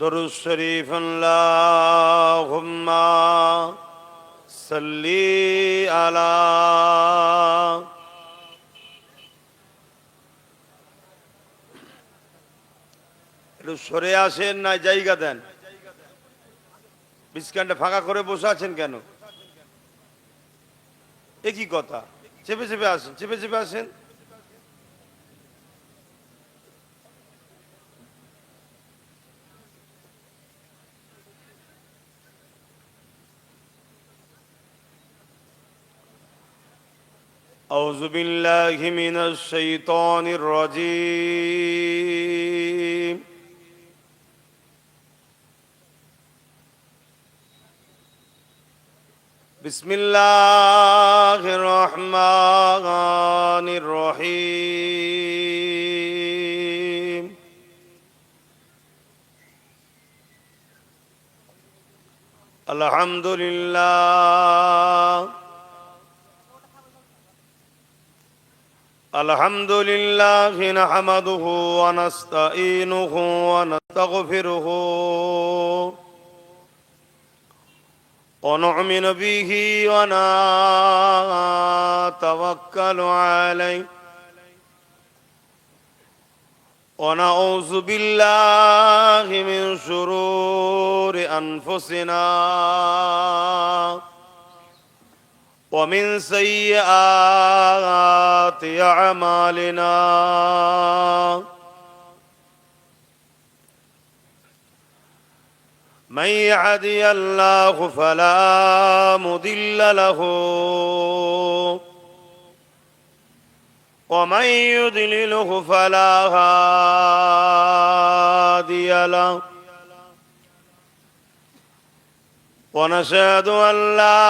दुरूद शरीफ अल्लाहुम्मा सल्ली अला। একটু সরে আসেন, না জায়গা দেন। বিস্কানটা ফাঁকা করে বসে আছেন কেন? একই কথা, চেপে চেপে আসেন, চেপে চেপে আসেন। أعوذ بالله من الشيطان الرجيم. بسم الله الرحمن الرحيم. الحمد لله الحمد لله نحمده ونستعينه ونستغفره ونؤمن به ونتوكل عليه ونعوذ بالله من شرور أنفسنا ومن سيئات أعمالنا. من يهدي الله فلا مضل له ومن يضلله فلا هادي له. ونشهد أن لا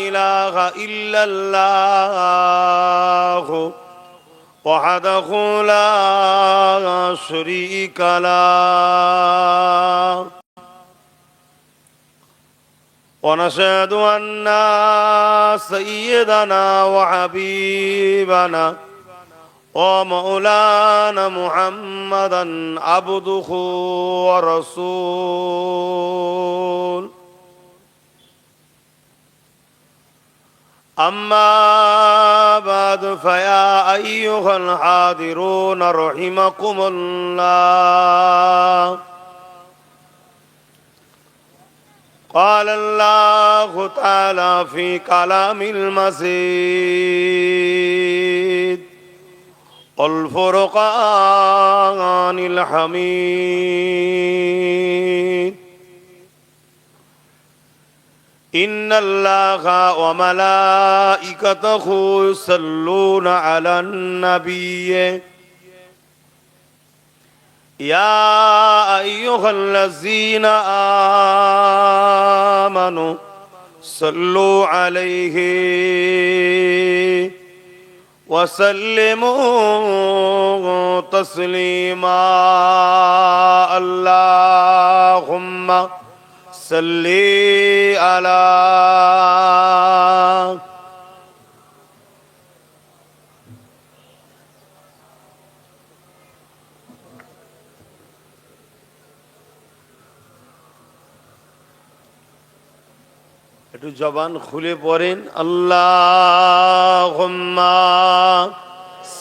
إله إلا الله وحده لا شريك له. ونشهد أن سيدنا وحبيبنا ومولانا محمدا عبده ورسوله. أما بعد فيا أيها الحاضرون رحمكم الله. قال الله تعالى في كلام المجيد والفرقان الحميد. إن الله وملائكته يصلون على النبي يا أيها الذين آمنوا صلوا عليه وسلموا تسليما. اللهم صل على একটু জবান খুলে পড়েন আল্লাহুম্মা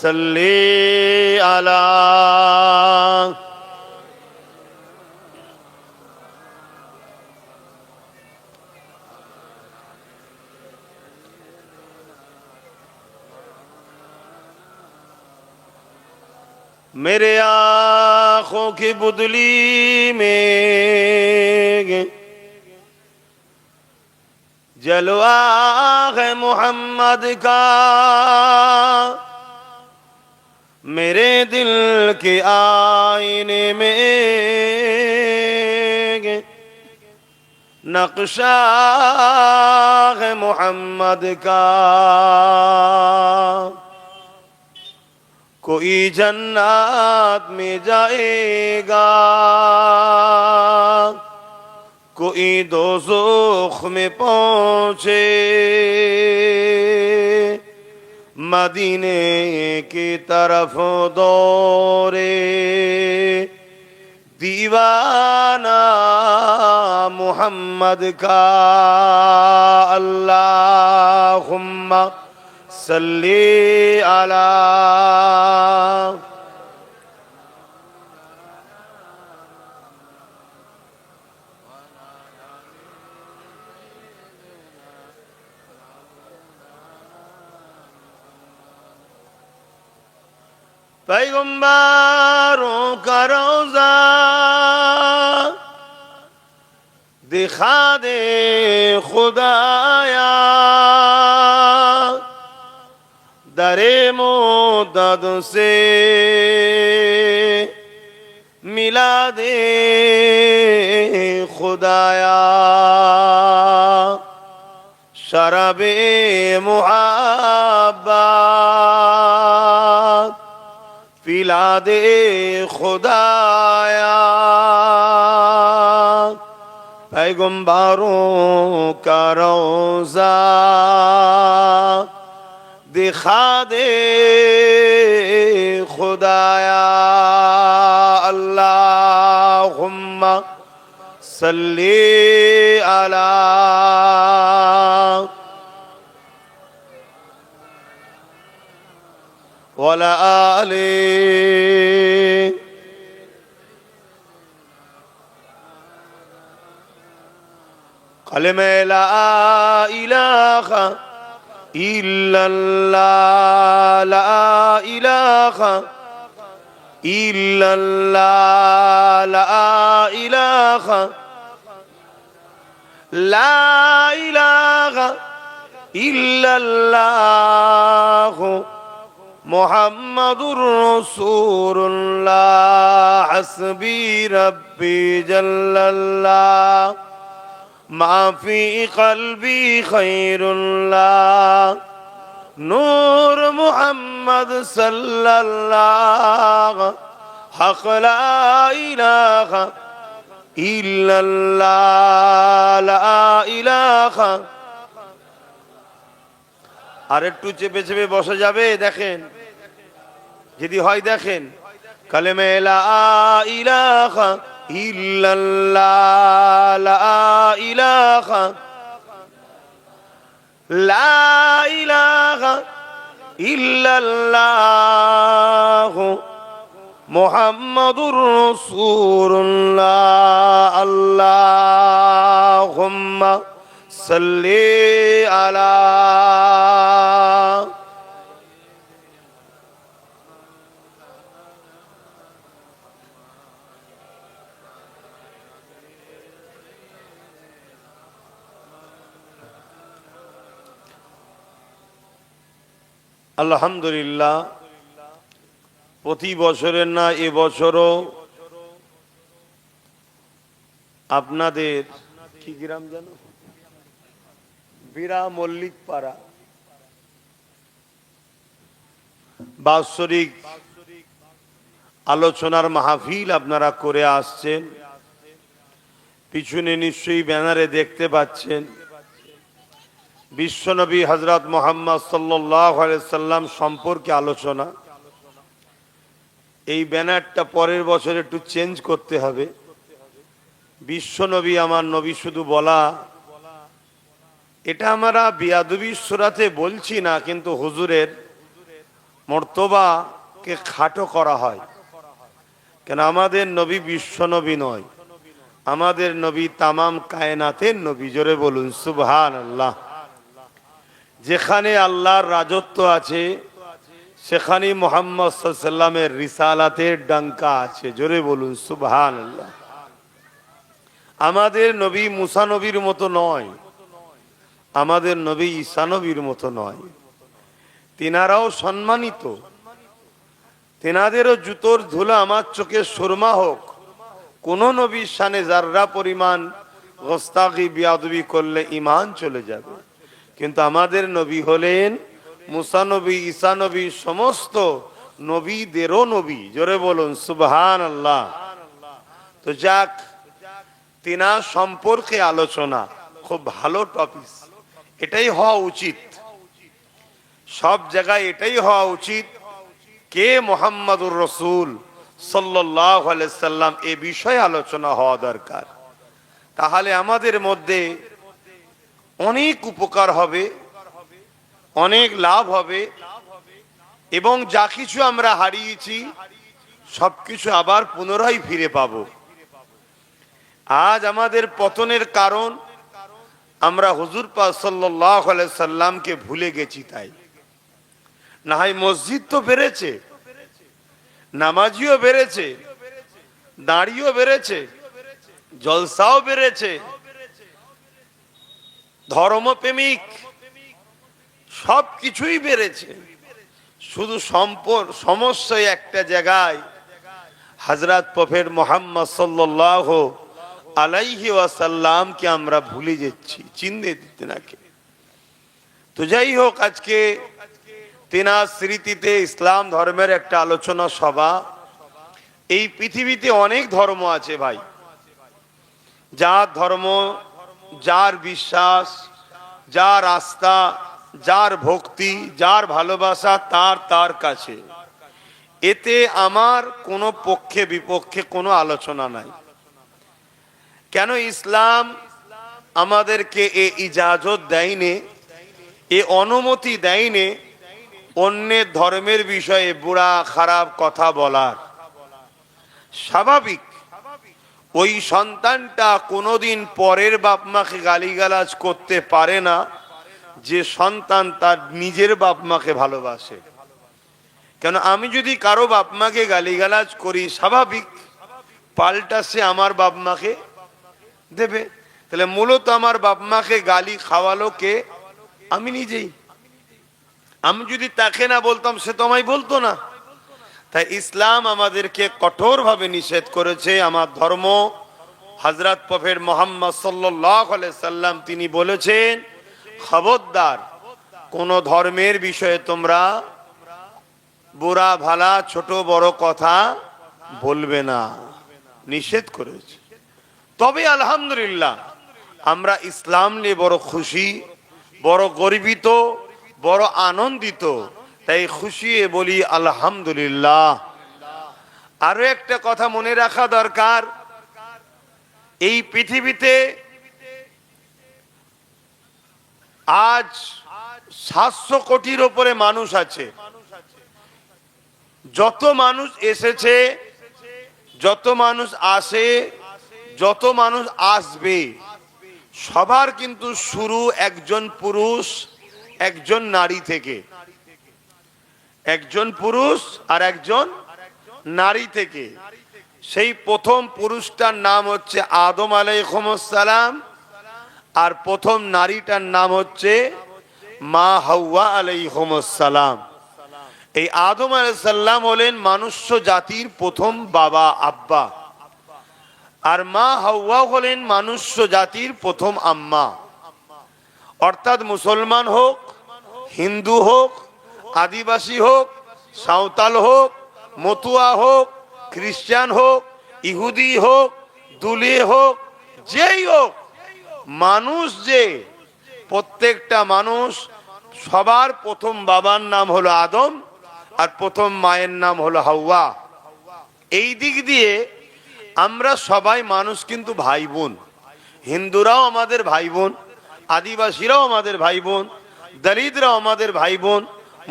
সাল্লি আলা। मेरे आँखों की बुदली में जलवा है मोहम्मद का, मेरे दिल के आईने में नक्शा है मोहम्मद का। कोई जन्नत में जाएगा, कोई दोज़ख में पहुँचे, मदीने की तरफ दौड़े, दीवाना मोहम्मद का अल्लाहुम्मा सल्ली अला। पैगंबरों का रोज़ा दिखा दे खुदाया, दरे मोदद से मिला दे खुदाया, शराबे मुहब्बत पिला दे खुदाया। पैगंबरों का रोज़ा दिखा दे खुदाया, अल्लाहुम्मा सल्ली अला। वला आले कलमे ला इलाहा इल्लल्लाह, ला इलाहा इल्लल्लाह, ला इलाहा, ला इलाहा इल्लल्लाह मुहम्मदुर रसूलुल्लाह। हस्बी रब्बी जल्लल्लाह, माफी क़ल्बी खैरुल्लाह, नूर मुहम्मद सल्लल्लाह, हक़ ला इलाहा इल्लल्लाह, ला इलाहा। আর একটু চেপে চেপে বসে যাবে, দেখেন যদি হয় দেখেন। কালেমে লা ইলাহা ইল্লাল্লাহ, লা ইলাহা, লা ইলাহা ইল্লাল্লাহ মুহাম্মাদুর রাসূলুল্লাহ। আল্লাহুম্মা সাল্লি আলা। আলহামদুলিল্লাহ, প্রতি বছরের না এবছরও আপনাদের কি গ্রাম জানো, বীরা মল্লিক পাড়া বাৎসরিক আলোচনার মাহফিল আপনারা করে আসছেন। পিছনে নিশ্চয়ই ব্যানারে দেখতে পাচ্ছেন বিশ্বনবী হযরত মুহাম্মদ সাল্লাল্লাহু আলাইহি সাল্লাম সম্পর্কে আলোচনা। এই ব্যানারটা পরের বছর একটু চেঞ্জ করতে হবে। বিশ্বনবী আমার নবী শুধু বলা, এটা আমরা বিয়াদবির সুরাতে বলছি না, কিন্তু হুজুরের মর্তবাকে খাটো করা হয়। কেন আমাদের নবী বিশ্বনবী নয়, আমাদের নবী তামাম কায়নাতের নবী। জোরে বলুন সুবহানাল্লাহ। যেখানে আল্লাহর রাজত্ব আছে সেখানে মুহাম্মদ সাল্লাল্লাহু আলাইহি সাল্লামের রিসালাতের ডঙ্কা আছে। জোরে বলুন সুবহানাল্লাহ। আমাদের নবী মুসা নবীর মতো নয়, আমাদের নবী ঈসা নবীর মতো নয়। তিনারাও সম্মানিত, তিনাদেরও জুতোর ধুলা আমার চোখে সুরমা হোক, কোন নবীর শানে যাররা পরিমাণ গোস্তাখি বিয়াদবি করলে ঈমান চলে যাবে। কিন্তু আমাদের নবী হলেন মুসা নবী, ঈসা নবী, সমস্ত নবীদেরও নবী। জোরে বলুন সুবহানাল্লাহ। তো যাক, তিনার সম্পর্কে আলোচনা খুব ভালো টপিক, এটাই হওয়া উচিত। সব জায়গায় এটাই হওয়া উচিত। কে মুহাম্মাদুর রাসূল সাল্লাল্লাহু আলাইহি সাল্লাম এ বিষয়ে আলোচনা হওয়া দরকার। তাহলে আমাদের মধ্যে অনেক উপকার হবে, অনেক লাভ হবে, এবং যা কিছু আমরা হারিয়েছি সবকিছু আবার পুনরায় ফিরে পাব। আজ আমাদের পতনের কারণ আমরা হুজুর পাক সাল্লাল্লাহু আলাইহি সাল্লামকে ভুলে গেছি। তাই না হয় মসজিদ তো বেড়েছে, নামাজিও বেড়েছে, দাঁড়িয়েও বেড়েছে, জলসাও বেড়েছে, ধর্মপ্রেমিক সবকিছুই বেড়েছে, শুধু সমস্যা একটা জায়গায়, হযরত প্রফেট মুহাম্মদ সাল্লাল্লাহু আলাইহি ওয়াসাল্লামকে আমরা ভুলে যাচ্ছি, চিনতে দিতে নাকি। তো যাই হোক, আজকে তিনার স্মৃতিতে ইসলাম ধর্মের একটা আলোচনা সভা। এই পৃথিবীতে অনেক ধর্ম আছে ভাই, যার ধর্ম, যার বিশ্বাস, যার আস্থা, যার ভক্তি, যার ভালোবাসা তার তার কাছে। এতে আমার কোনো পক্ষে বিপক্ষে কোনো আলোচনা নাই। কেন ইসলাম আমাদেরকে এ ইজাজত দেয়নি, এ অনুমতি দেয়নি অন্যের ধর্মের বিষয়ে বুড়া খারাপ কথা বলার। স্বাভাবিক, ওই সন্তানটা কোনোদিন পরের বাপ মাকে গালিগালাজ করতে পারে না যে সন্তান তার নিজের বাপ মাকে ভালোবাসে। কেন আমি যদি কারো বাপ মাকে গালিগালাজ করি, স্বাভাবিক পাল্টা সে আমার বাপ মাকে দেবে। তাহলে মূলত আমার বাপ মাকে গালি খাওয়ালো কে? আমি নিজেই। আমি যদি তাকে না বলতাম সে তো আমায় বলতো না। তাই ইসলাম আমাদেরকে কঠোরভাবে নিষেধ করেছে। আমার ধর্ম, হযরত প্রফেট মুহাম্মদ সাল্লাল্লাহু আলাইহি সাল্লাম তিনি বলেছেন, খবরদার কোন ধর্মের বিষয়ে তোমরা বুড়া ভালা ছোট বড় কথা বলবে না, নিষেধ করেছে। তবে আলহামদুলিল্লাহ আমরা ইসলাম নিয়ে বড় খুশি, বড় গর্বিত, বড় আনন্দিত। তাই খুশি বলি আলহামদুলিল্লাহ। আরো একটা কথা মনে রাখা দরকার, এই পৃথিবীতে আজ 700 কোটির উপরে মানুষ আছে। যত মানুষ এসেছে, যত মানুষ আসে, যত মানুষ আসবে, সবার কিন্তু শুরু একজন পুরুষ একজন নারী থেকে, একজন পুরুষ আর একজন নারী থেকে। সেই প্রথম পুরুষটার নাম হচ্ছে আদম আলাইহিস সালাম, আর প্রথম নারীটার নাম হচ্ছে মা হাওয়া আলাইহিস সালাম। এই আদম আলাইহিস সালাম হলেন মনুষ্য জাতির প্রথম বাবা, আব্বা, আর মা হাওয়া হলেন মনুষ্য জাতির প্রথম আম্মা। অর্থাৎ মুসলমান হোক, হিন্দু হোক, আদিবাসী হোক, সাঁওতাল হোক, মতুয়া হোক, খ্রিস্টান হোক, ইহুদি হোক, দুলে হোক, যেই হোক, মানুষ যে প্রত্যেকটা মানুষ, সবার প্রথম বাবার নাম হলো আদম আর প্রথম মায়ের নাম হলো হাওয়া। এই দিক দিয়ে আমরা সবাই মানুষ কিন্তু ভাই বোন। হিন্দুরাও আমাদের ভাই বোন, আদিবাসীরাও আমাদের ভাই বোন, দলিতরাও আমাদের ভাই বোন,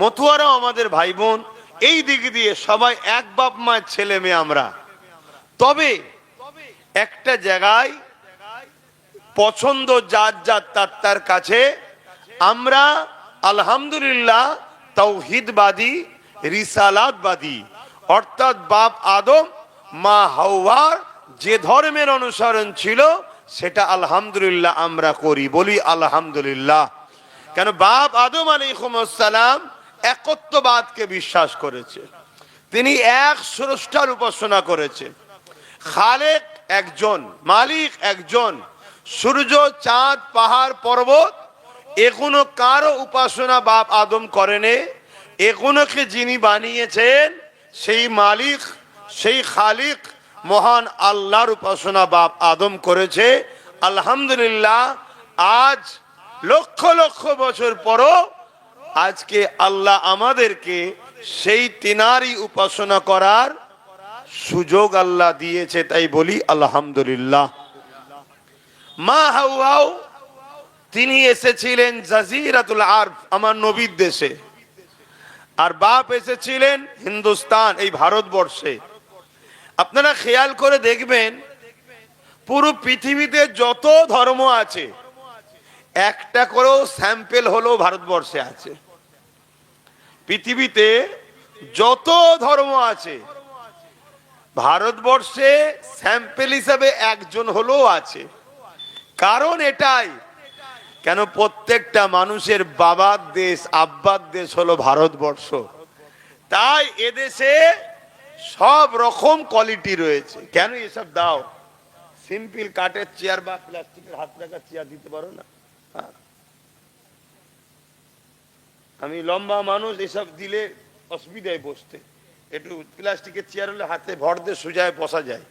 মতুয়ারাও আমাদের ভাই বোন। এই দিক দিয়ে সবাই এক বাপ মায়ের ছেলে মেয়ে আমরা। তবে একটা জায়গায় পছন্দ যার যার তার তার কাছে। আমরা আলহামদুলিল্লাহ তাওহীদবাদী, রিসালাতবাদী, অর্থাৎ বাপ আদম মা হাওয়ার যে ধর্মের অনুসরণ ছিল সেটা আলহামদুলিল্লাহ আমরা করি, বলি আলহামদুলিল্লাহ। কেন বাপ আদম আলাইহিস সালাম একত্ববাদকে বিশ্বাস করেছে, তিনি এক স্রষ্টার উপাসনা করেছে। খালেক একজন, মালিক একজন। সূর্য, চাঁদ, পাহাড়, পর্বত এগুলো কারো উপাসনা বাপ আদম করেনি। এগুলোকে যিনি বানিয়েছেন সেই মালিক, সেই খালিক মহান আল্লাহর উপাসনা বাপ আদম করেছে। আলহামদুলিল্লাহ আজ লক্ষ লক্ষ বছর পরও আজকে আল্লাহ আমাদেরকে সেই তিনারই উপাসনা করার সুযোগ আল্লাহ দিয়েছে, তাই বলি আলহামদুলিল্লাহ। মা হাওয়াও তিনি এসেছিলেন জাজিরাতুল আরব, আমার নবীর দেশে, আর বাপ এসেছিলেন হিন্দুস্তান, এই ভারতবর্ষে। আপনারা খেয়াল করে দেখবেন পুরো পৃথিবীতে যত ধর্ম আছে একটা করেও স্যাম্পেল হলো ভারতবর্ষে আছে। পৃথিবীতে যত ধর্ম আছে ভারতবর্ষে স্যাম্পেল হিসাবে একজন হলেও আছে। কারণ এটাই, কেন প্রত্যেকটা মানুষের বাবার দেশ আব্বার দেশ হলো ভারতবর্ষ, তাই এদেশে সব রকম কোয়ালিটি রয়েছে। কেন এসব দাও? সিম্পল কাঠের চেয়ার বা প্লাস্টিকের হাত রাখার চেয়ার দিতে পারো না? আমি লম্বা মানুষ, এসব দিলে অসুবিধায় বসতে, একটু প্লাস্টিকের চেয়ার হলে হাতে ভর দিয়ে সোজায় বসা যায়।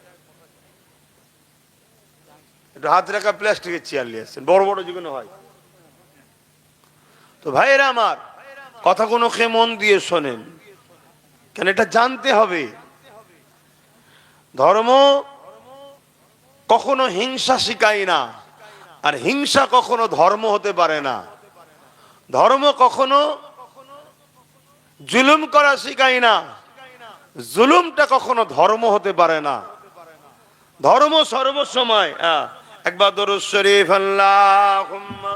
একটু হাত রাখা প্লাস্টিকের চেয়ার নিয়ে আসছেন, বড় বড় যেগুলো হয়। তো ভাইয়েরা আমার, কথাগুলো খেয়ে মন দিয়ে শোনেন, কেন এটা জানতে হবে। ধর্ম কখনো হিংসা শিখায় না, আর হিংসা কখনো ধর্ম হতে পারে না। ধর্ম কখনো জুলুম করা শিখায় না, জুলুমটা কখনো ধর্ম হতে পারে না। ধর্ম সর্বসময়। একবার দরুদ শরীফ আল্লাহুম্মা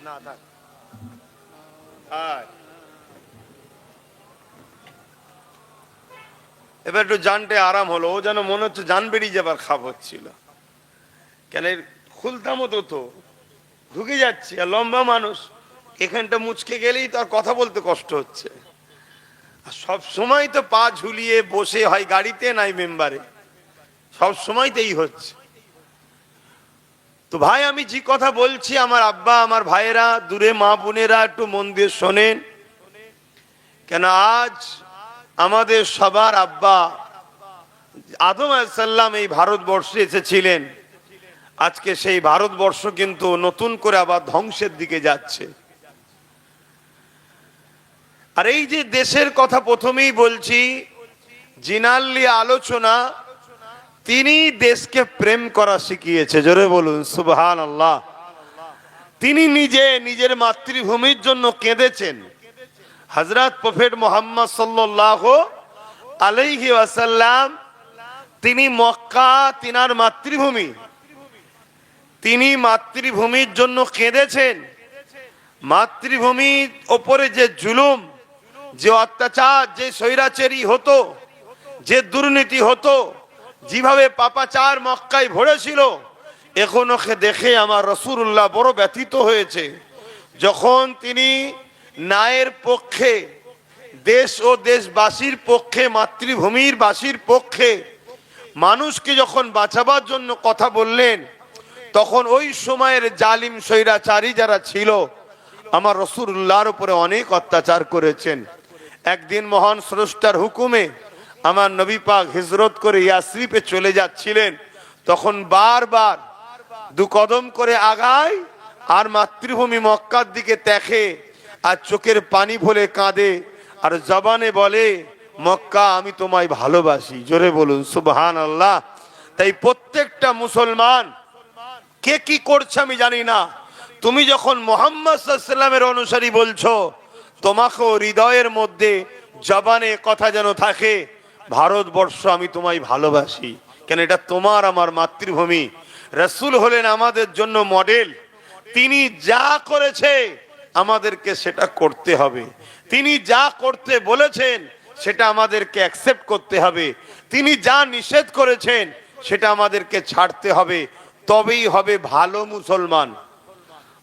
না থাক। এবার একটু জানতে আরাম হলো, ও যেন মনে হচ্ছে জান বেরিয়ে যাবার খাপ হচ্ছিল। কেন খুলতাম তো ঢুকে যাচ্ছি, আর লম্বা মানুষ এখানটা মুচকে গেলেই তো আর কথা বলতে কষ্ট হচ্ছে। আর সব সময় তো পা ঝুলিয়ে বসে হয় গাড়িতে নাই মেম্বারে, সব সময় তো এই হচ্ছে। তো ভাই আমি যে কথা বলছি, আমার আব্বা আমার ভাইয়েরা দূরে মা বোনেরা একটু মন দিয়ে শোনেন। কেন আজ আমাদের সবার আব্বা আদম আলাইহিস সালাম এই ভারতবর্ষে এসেছিলেন। আজকে সেই ভারতবর্ষ কিন্তু নতুন করে আবার ধ্বংসের দিকে যাচ্ছে। আর এই যে দেশের কথা প্রথমেই বলছি, জিনাল্লি আলোচনা, তিনি দেশকে প্রেম করা শিখিয়েছে। জোরে বলুন সুবহানাল্লাহ। তিনি নিজে নিজের মাতৃভূমির জন্য কেঁদেছেন। হযরত প্রফেট মুহাম্মদ সাল্লাল্লাহু আলাইহি ওয়াসাল্লাম, তিনি মক্কা তিনার মাতৃভূমি, তিনি মাতৃভূমির জন্য কেঁদেছেন। মাতৃভূমির ওপরে যে জুলুম, যে অত্যাচার, যে স্বৈরাচারী হতো, যে দুর্নীতি হতো, যেভাবে পাপাচার মক্কায় ভরেছিল, এখনো দেখে আমার রাসূলুল্লাহ বড় ব্যথিত হয়েছে। যখন তিনি ন্যায়ের পক্ষে, দেশ ও দেশবাসীর পক্ষে, মাতৃভূমির বাসীর পক্ষে মানুষকে যখন বাঁচাবার জন্য কথা বললেন, তখন ওই সময়ের জালিম স্বৈরাচারী যারা ছিল আমার রাসূলুল্লাহর উপরে অনেক অত্যাচার করেছেন। একদিন মহান স্রষ্টার হুকুমে আমার নবী পাক হিজরত করে ইয়াসরিবে চলে যাচ্ছিলেন। তখন বারবার দু কদম করে আগায় আর মাতৃভূমি মক্কার দিকে দেখে আর চোখের পানি ফেলে কাঁদে আর জবানে বলে, মক্কা আমি তোমায় ভালোবাসি। জোরে বলুন সুবহানাল্লাহ। তাই প্রত্যেকটা মুসলমান কে কি করছে আমি জানি না, তুমি যখন মুহাম্মদ সাল্লাল্লাহু আলাইহি ওয়াসাল্লামের অনুসারী বলছো, তোমাকেও হৃদয়ের মধ্যে জবানে কথা যেন থাকে, ভারতবর্ষ আমি তোমায় ভালোবাসি। কেন এটা তোমার আমার মাতৃভূমি। রাসূল হলেন আমাদের জন্য মডেল। তিনি যা করেছে আমাদেরকে সেটা করতে হবে। তিনি যা করতে বলেছেন সেটা আমাদেরকে অ্যাকসেপ্ট করতে হবে। তিনি যা নিষেধ করেছেন সেটা আমাদেরকে ছাড়তে হবে, তবেই হবে ভালো মুসলমান।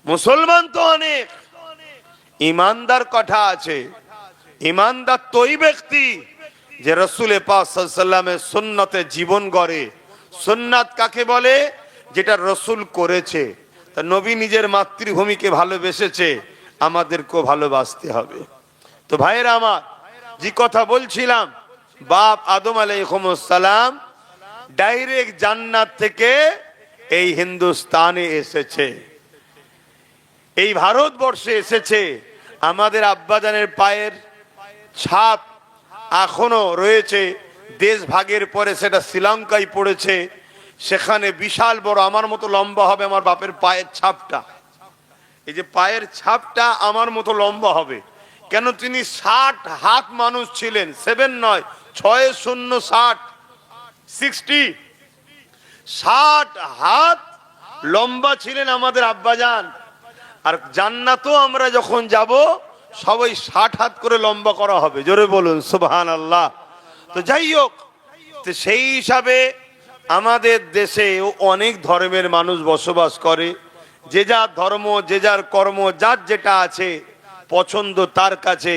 মুসলমান তো অনেক, ইমানদার কথা আছে। ইমানদার তো ওই ব্যক্তি যে রাসূল পাক সাল্লাল্লাহু আলাইহি ওয়াসাল্লামের সুন্নতে জীবন গড়ে। সুন্নাত কাকে বলে? যেটা রাসূল করেছে। তা নবী নিজের মাতৃভূমিকে ভালোবেসেছে, আমাদেরকেও ভালোবাসতে হবে। তো ভাইয়েরা আমার, যে কথা বলছিলাম, বাপ আদম আলাইহিস সালাম ডাইরেক্ট জান্নাত থেকে এই হিন্দুস্তানে এসেছে। এই ভারতবর্ষে এসেছে, আমাদের আব্বাজানের পায়ের ছাপ এখনো রয়েছে। দেশ ভাগের পরে সেটা শ্রীলঙ্কায় পড়েছে, সেখানে বিশাল বড়, আমার মতো লম্বা হবে আমার বাপের পায়ের ছাপটা। এই যে পায়ের ছাপটা আমার মতো লম্বা হবে কেন? তিনি 60 হাত মানুষ ছিলেন, 7 নয়, 6 0 60, 60 হাত লম্বা ছিলেন আমাদের আব্বাজান। আর জান্নাতও আমরা যখন যাব সবাই 60 হাত করে লম্বা করা হবে, জোরে বলুন সুবহানাল্লাহ। তো যাই হোক, তো সেই হিসাবে আমাদের দেশে অনেক ধর্মের মানুষ বসবাস করে, যে যার ধর্ম, যে যার কর্ম, যার যেটা আছে পছন্দ তার কাছে,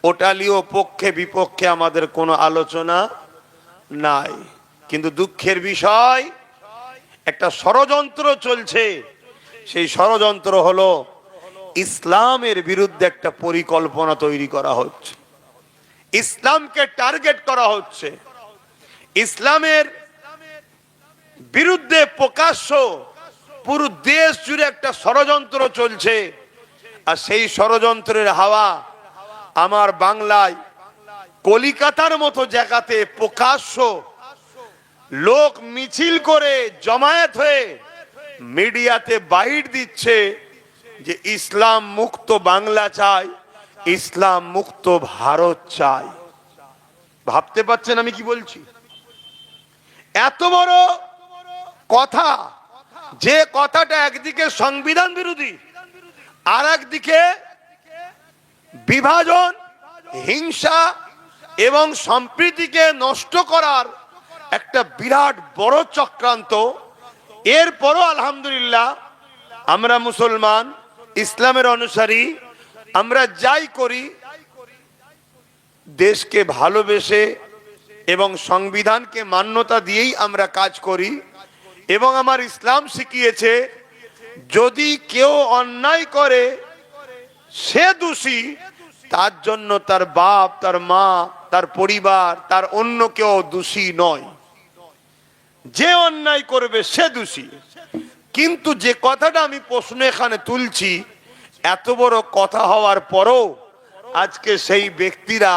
ওটা নিয়েও পক্ষে বিপক্ষে আমাদের কোনো আলোচনা নাই। কিন্তু দুঃখের বিষয়, একটা ষড়যন্ত্র চলছে। সেই ষড়যন্ত্র হলো ইসলামের বিরুদ্ধে একটা পরিকল্পনা তৈরি করা হচ্ছে, ইসলামকে টার্গেট করা হচ্ছে, ইসলামের বিরুদ্ধে প্রকাশ্য পুরো দেশ জুড়ে একটা ষড়যন্ত্র চলছে। আর সেই ষড়যন্ত্রের হাওয়া আমার বাংলায় কলিকাতার মতো জায়গাতে প্রকাশ্য লোক মিছিল করে জমায়েত হয়ে মিডিয়াতে বাইট দিচ্ছে যে ইসলাম মুক্ত বাংলা চাই, ইসলাম মুক্ত ভারত চাই। ভাবতে পারছেন আমি কি বলছি? এত বড় কথা, যে কথাটা একদিকে সংবিধান বিরোধী, আর একদিকে বিভাজন, হিংসা এবং সম্প্রীতিকে নষ্ট করার একটা বিরাট বড় চক্রান্ত। এরপরও আলহামদুলিল্লাহ আমরা মুসলমান, ইসলামের অনুসারী, আমরা যাই করি দেশকে ভালোবেসে এবং সংবিধানকে মান্যতা দিয়েই আমরা কাজ করি। এবং আমার ইসলাম শিখিয়েছে, যদি কেউ অন্যায় করে সে দোষী, তার জন্য তার বাপ, তার মা, তার পরিবার, তার অন্য কেউ দোষী নয়। যে অন্যায় করবে সে দোষী। কিন্তু যে কথাটা আমি প্রশ্ন এখানে তুলছি, এত বড় কথা হওয়ার পরও আজকে সেই ব্যক্তিরা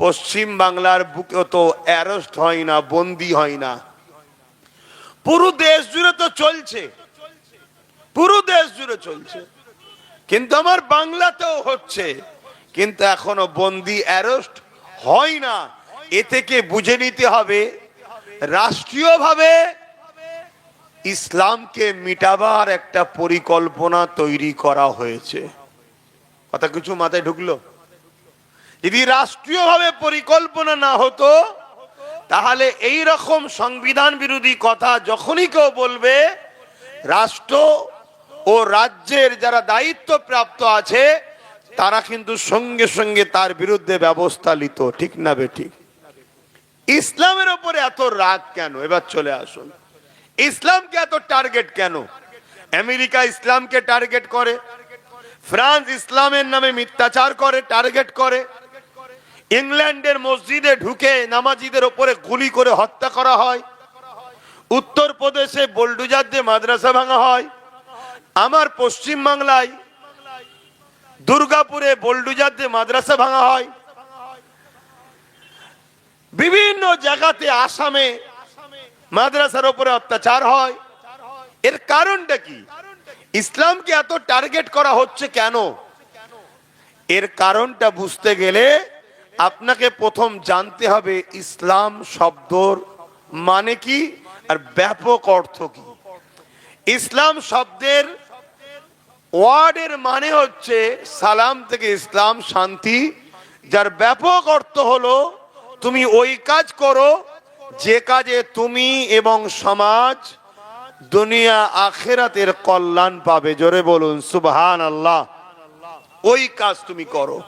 পশ্চিম বাংলার বুকে তো অ্যারেস্ট হয় না, বন্দী হয় না। পুরো দেশ জুড়ে তো চলছে, পুরো দেশ জুড়ে চলছে, কিন্তু আমার বাংলাতেও হচ্ছে, কিন্তু এখনো বন্দী অ্যারেস্ট হয় না। এ থেকে বুঝে নিতে হবে রাষ্ট্রীয়ভাবে ইসলামকে মিটাবার একটা পরিকল্পনা তৈরি করা হয়েছে। কথা কিছু মাথায় ঢুকলো? যদি রাষ্ট্রীয়ভাবে পরিকল্পনা না হতো, তাহলে এই রকম সংবিধান বিরোধী কথা যখনই কেউ বলবে, রাষ্ট্র ও রাজ্যের যারা দায়িত্ব প্রাপ্ত আছে তারা কিন্তু সঙ্গে সঙ্গে তার বিরুদ্ধে ব্যবস্থা নিত। ঠিক না বেঠিক? ইসলামের উপরে এত রাগ কেন? এবার চলে আসুন, ইসলামকে এত টার্গেট কেন? আমেরিকা ইসলামকে টার্গেট করে, ফ্রান্স ইসলামের নামে মিথ্যাচার করে, টার্গেট করে, ইংল্যান্ডের মসজিদে ঢুকে নামাজিদের উপরে গুলি করে হত্যা করা হয়, উত্তরপ্রদেশে বোলডুজার দিয়ে মাদ্রাসা ভাঙা হয়, আমার পশ্চিম বাংলায় দুর্গাপুরে বোলডুজার দিয়ে মাদ্রাসা ভাঙা হয়, বিভিন্ন জায়গাতে আসামে মাদ্রাসার উপরে অত্যাচার হয়। এর কারণটা কি? ইসলামকে এত টার্গেট করা হচ্ছে কেন? এর কারণটা বুঝতে গেলে আপনাকে প্রথম জানতে হবে ইসলাম শব্দর মানে কি আর ব্যাপক অর্থ কি। ইসলাম শব্দের ওয়ার্ডের মানে হচ্ছে সালাম থেকে ইসলাম, শান্তি, যার ব্যাপক অর্থ হলো তুমি ওই কাজ করো যে কাজে তুমি এবং সমাজ দুনিয়া আখিরাতের কল্যাণ পাবে। জোরে বলুন সুবহানাল্লাহ। ওই কাজ তুমি করো।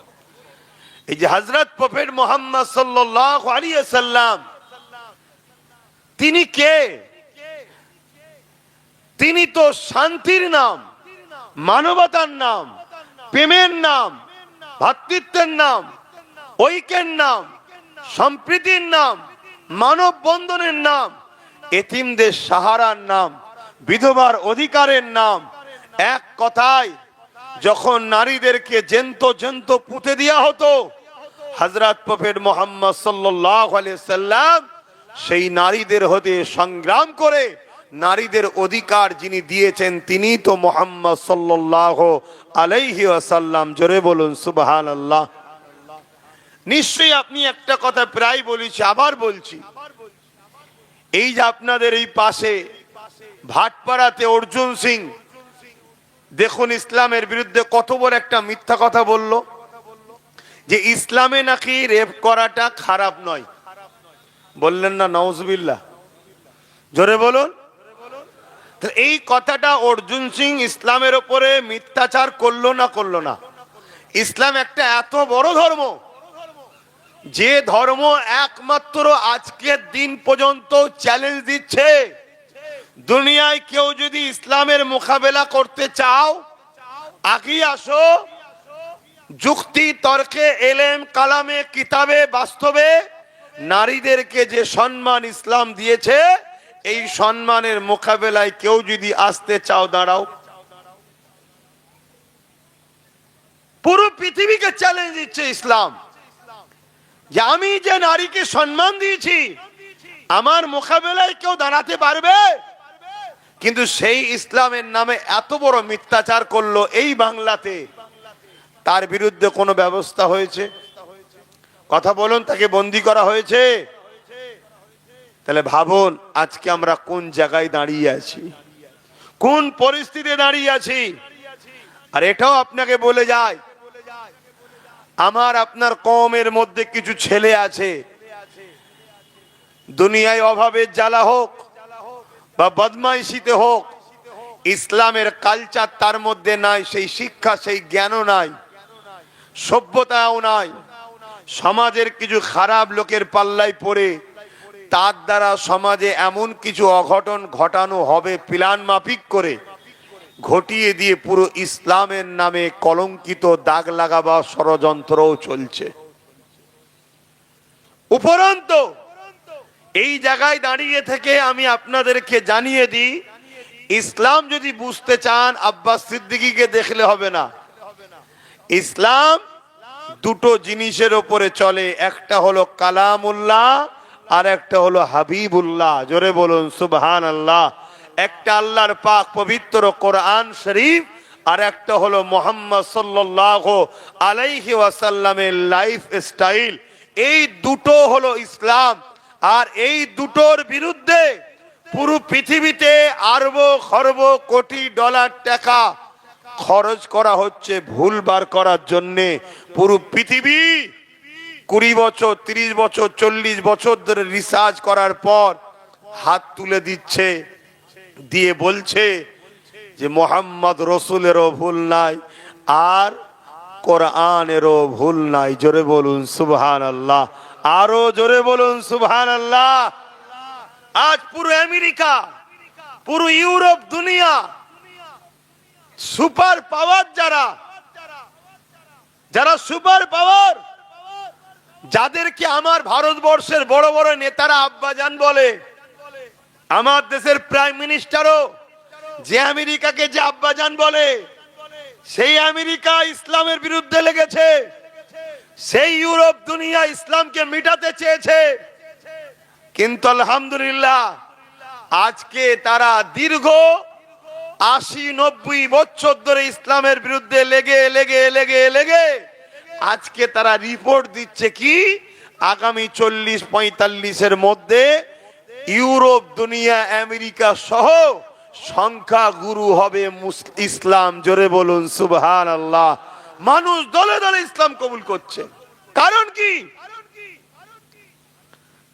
এই যে হযরত প্রফেট মুহাম্মদ সাল্লাল্লাহু আলাইহি ওয়াসাল্লাম, তিনি কে? তিনি তো শান্তির নাম, মানবতার নাম, প্রেমের নাম, ভ্রাতৃত্বের নাম, ঐক্যের নাম, সম্প্রীতির নাম, মানব বন্ধনের নাম, এতিমদের সাহারার নাম, বিধবার অধিকারের নাম। এক কথায় যখন নারীদেরকে জেন্ত জেন্ত পুঁতে দেওয়া হতো, হযরত প্রফেট মুহাম্মদ সাল্লাল্লাহু আলাইহি সাল্লাম সেই নারীদের হতে সংগ্রাম করে নারীদের অধিকার যিনি দিয়েছেন তিনি তো মুহাম্মদ সাল্লাল্লাহু আলাইহি ওয়াসাল্লাম। জোরে বলুন সুবহানাল্লাহ। নিশ্চয়ই আপনি একটা কথা প্রায় বলেছি, আবার বলছি, এই যে আপনাদের এই পাশে ভাটপাড়াতে অর্জুন সিং, দেখুন ইসলামের বিরুদ্ধে কত বড় একটা মিথ্যা কথা বলল, যে ইসলামে নাকি রেপ করাটা খারাপ নয়। বললেন না নাউজুবিল্লাহ? জোরে বলুন। এই কথাটা অর্জুন সিং ইসলামের উপরে মিথ্যাচার করলো না করলো না? ইসলাম একটা এত বড় ধর্ম, যে ধর্ম একমাত্র আজকের দিন পর্যন্ত চ্যালেঞ্জ দিচ্ছে, দুনিয়ায় কেউ যদি ইসলামের মোকাবেলা করতে চাও আগিয়ে আসো, যুক্তি তর্কে এলেম কালামে কিতাবে বাস্তবে নারীদেরকে যে সম্মান ইসলাম দিয়েছে, এই সম্মানের মোকাবেলায় কেউ যদি আসতে চাও দাঁড়াও। পুরো পৃথিবীকে চ্যালেঞ্জ দিচ্ছে ইসলাম, যে আমি যে নারীকে সম্মান দিয়েছি আমার মোকাবেলায় কেউ দাঁড়াতে পারবে? কিন্তু সেই ইসলামের নামে এত বড় মিথ্যাচার করলো এই বাংলাতে, তার বিরুদ্ধে কোনো ব্যবস্থা হয়েছে? কথা বলুন, তাকে বন্দী করা হয়েছে? তাহলে ভাবুন আজকে আমরা কোন জায়গায় দাঁড়িয়ে আছি, কোন পরিস্থিতিতে দাঁড়িয়ে আছি। আর এটাও আপনাকে বলে যায়, আমার আপনার কওমের মধ্যে কিছু ছেলে আছে, দুনিয়ায় অভাবের জ্বালা হোক বা বদমাইশিতে হোক, ইসলামের কালচার তার মধ্যে নাই, সেই শিক্ষা সেই জ্ঞানও নাই, সভ্যতাও নাই। সমাজের কিছু খারাপ লোকের পাল্লায় পড়ে তার দ্বারা সমাজে এমন কিছু অঘটন ঘটানো হবে প্ল্যান মাফিক করে, ঘটিয়ে দিয়ে পুরো ইসলামের নামে কলঙ্কিত দাগ লাগাবার ষড়যন্ত্রও চলছে। উপরন্তু এই জায়গায় দাঁড়িয়ে থেকে আমি আপনাদেরকে জানিয়ে দিই, ইসলাম যদি বুঝতে চান আব্বাস সিদ্দিকীকে দেখলে হবে না। ইসলাম দুটো জিনিসের উপরে চলে, একটা হলো কালামুল্লাহ আর একটা হলো হাবিবুল্লাহ। জোরে বলুন সুবহানাল্লাহ। একটা আল্লাহর পাক পবিত্র কোরআন শরীফ, আর একটা হলো মুহাম্মদ সাল্লাল্লাহু আলাইহি ওয়াসাল্লামের লাইফ স্টাইল। এই দুটো হলো ইসলাম। আর এই দুটোর বিরুদ্ধে পুরো পৃথিবীতে আরব খরব কোটি ডলার টাকা খরচ করা হচ্ছে ভুল বার করার জন্যে। পুরো পৃথিবী 20 বছর 30 বছর 40 বছর ধরে রিসার্চ করার পর হাত তুলে দিচ্ছে, দিয়ে বলছে যে মোহাম্মদ রসুলেরও ভুল নাই আর কোরআনেরও ভুল নাই। জোরে বলুন সুবহানাল্লাহ, আরো জোরে বলুন সুবহানাল্লাহ। আজ পুরো আমেরিকা, পুরো ইউরোপ, দুনিয়া সুপার পাওয়ার, যারা সুপার পাওয়ার, যাদেরকে আমার ভারতবর্ষের বড় বড় নেতারা আব্বাজান বলে, আমার দেশের প্রাইম মিনিস্টারও যে আমেরিকাকে যে আব্বাজান বলে, সেই আমেরিকা ইসলামের বিরুদ্ধে লেগেছে, সেই ইউরোপ দুনিয়া ইসলামকে মিটাতে চেয়েছে। কিন্তু আলহামদুলিল্লাহ আজকে তারা দীর্ঘ 80-90 বছর ধরে ইসলামের বিরুদ্ধে লেগে লেগে লেগে লেগে আজকে তারা রিপোর্ট দিচ্ছে কি আগামী 40-45-এর মধ্যে ইউরোপ দুনিয়া আমেরিকা সহ সংখ্যা গুরু হবে ইসলাম। জোরে বলুন সুবহানাল্লাহ। মানুষ দলে দলে ইসলাম কবুল করছে। কারণ কি?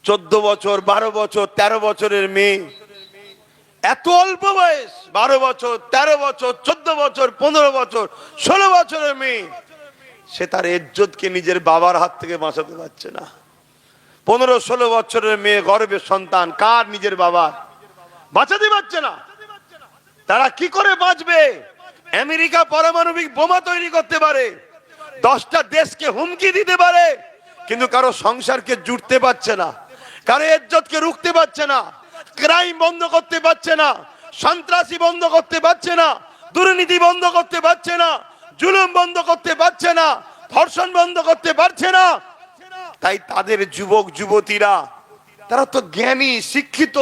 14 বছর 12 বছর 13 বছরের মেয়ে, এত অল্প বয়স, 12 বছর 13 বছর 14 বছর 15 বছর 16 বছরের মেয়ে, সে তার ইজ্জতকে নিজের বাবার হাত থেকে বাঁচাতে পারছে না। 15-16 বছরের মেয়ে, গর্ভের সন্তান, কার? নিজের বাবার, বাঁচাতে পারছে না। তারা কি করে বাঁচবে? আমেরিকা পারমাণবিক বোমা তৈরি করতে পারে, 10টা দেশকে হুমকি দিতে পারে, কিন্তু কারো সংসারকে জুড়তে পারছে না, কারো ইজ্জতকে রুখতে পারছে না, ক্রাইম বন্ধ করতে পারছে না, সন্ত্রাসী বন্ধ করতে পারছে না, দুর্নীতি বন্ধ করতে পারছে না, জুলুম বন্ধ করতে পারছে না, ধর্ষণ বন্ধ করতে পারছে না। তাই তাদের যুবক যুবতীরা, তারা তো জ্ঞানী শিক্ষিত,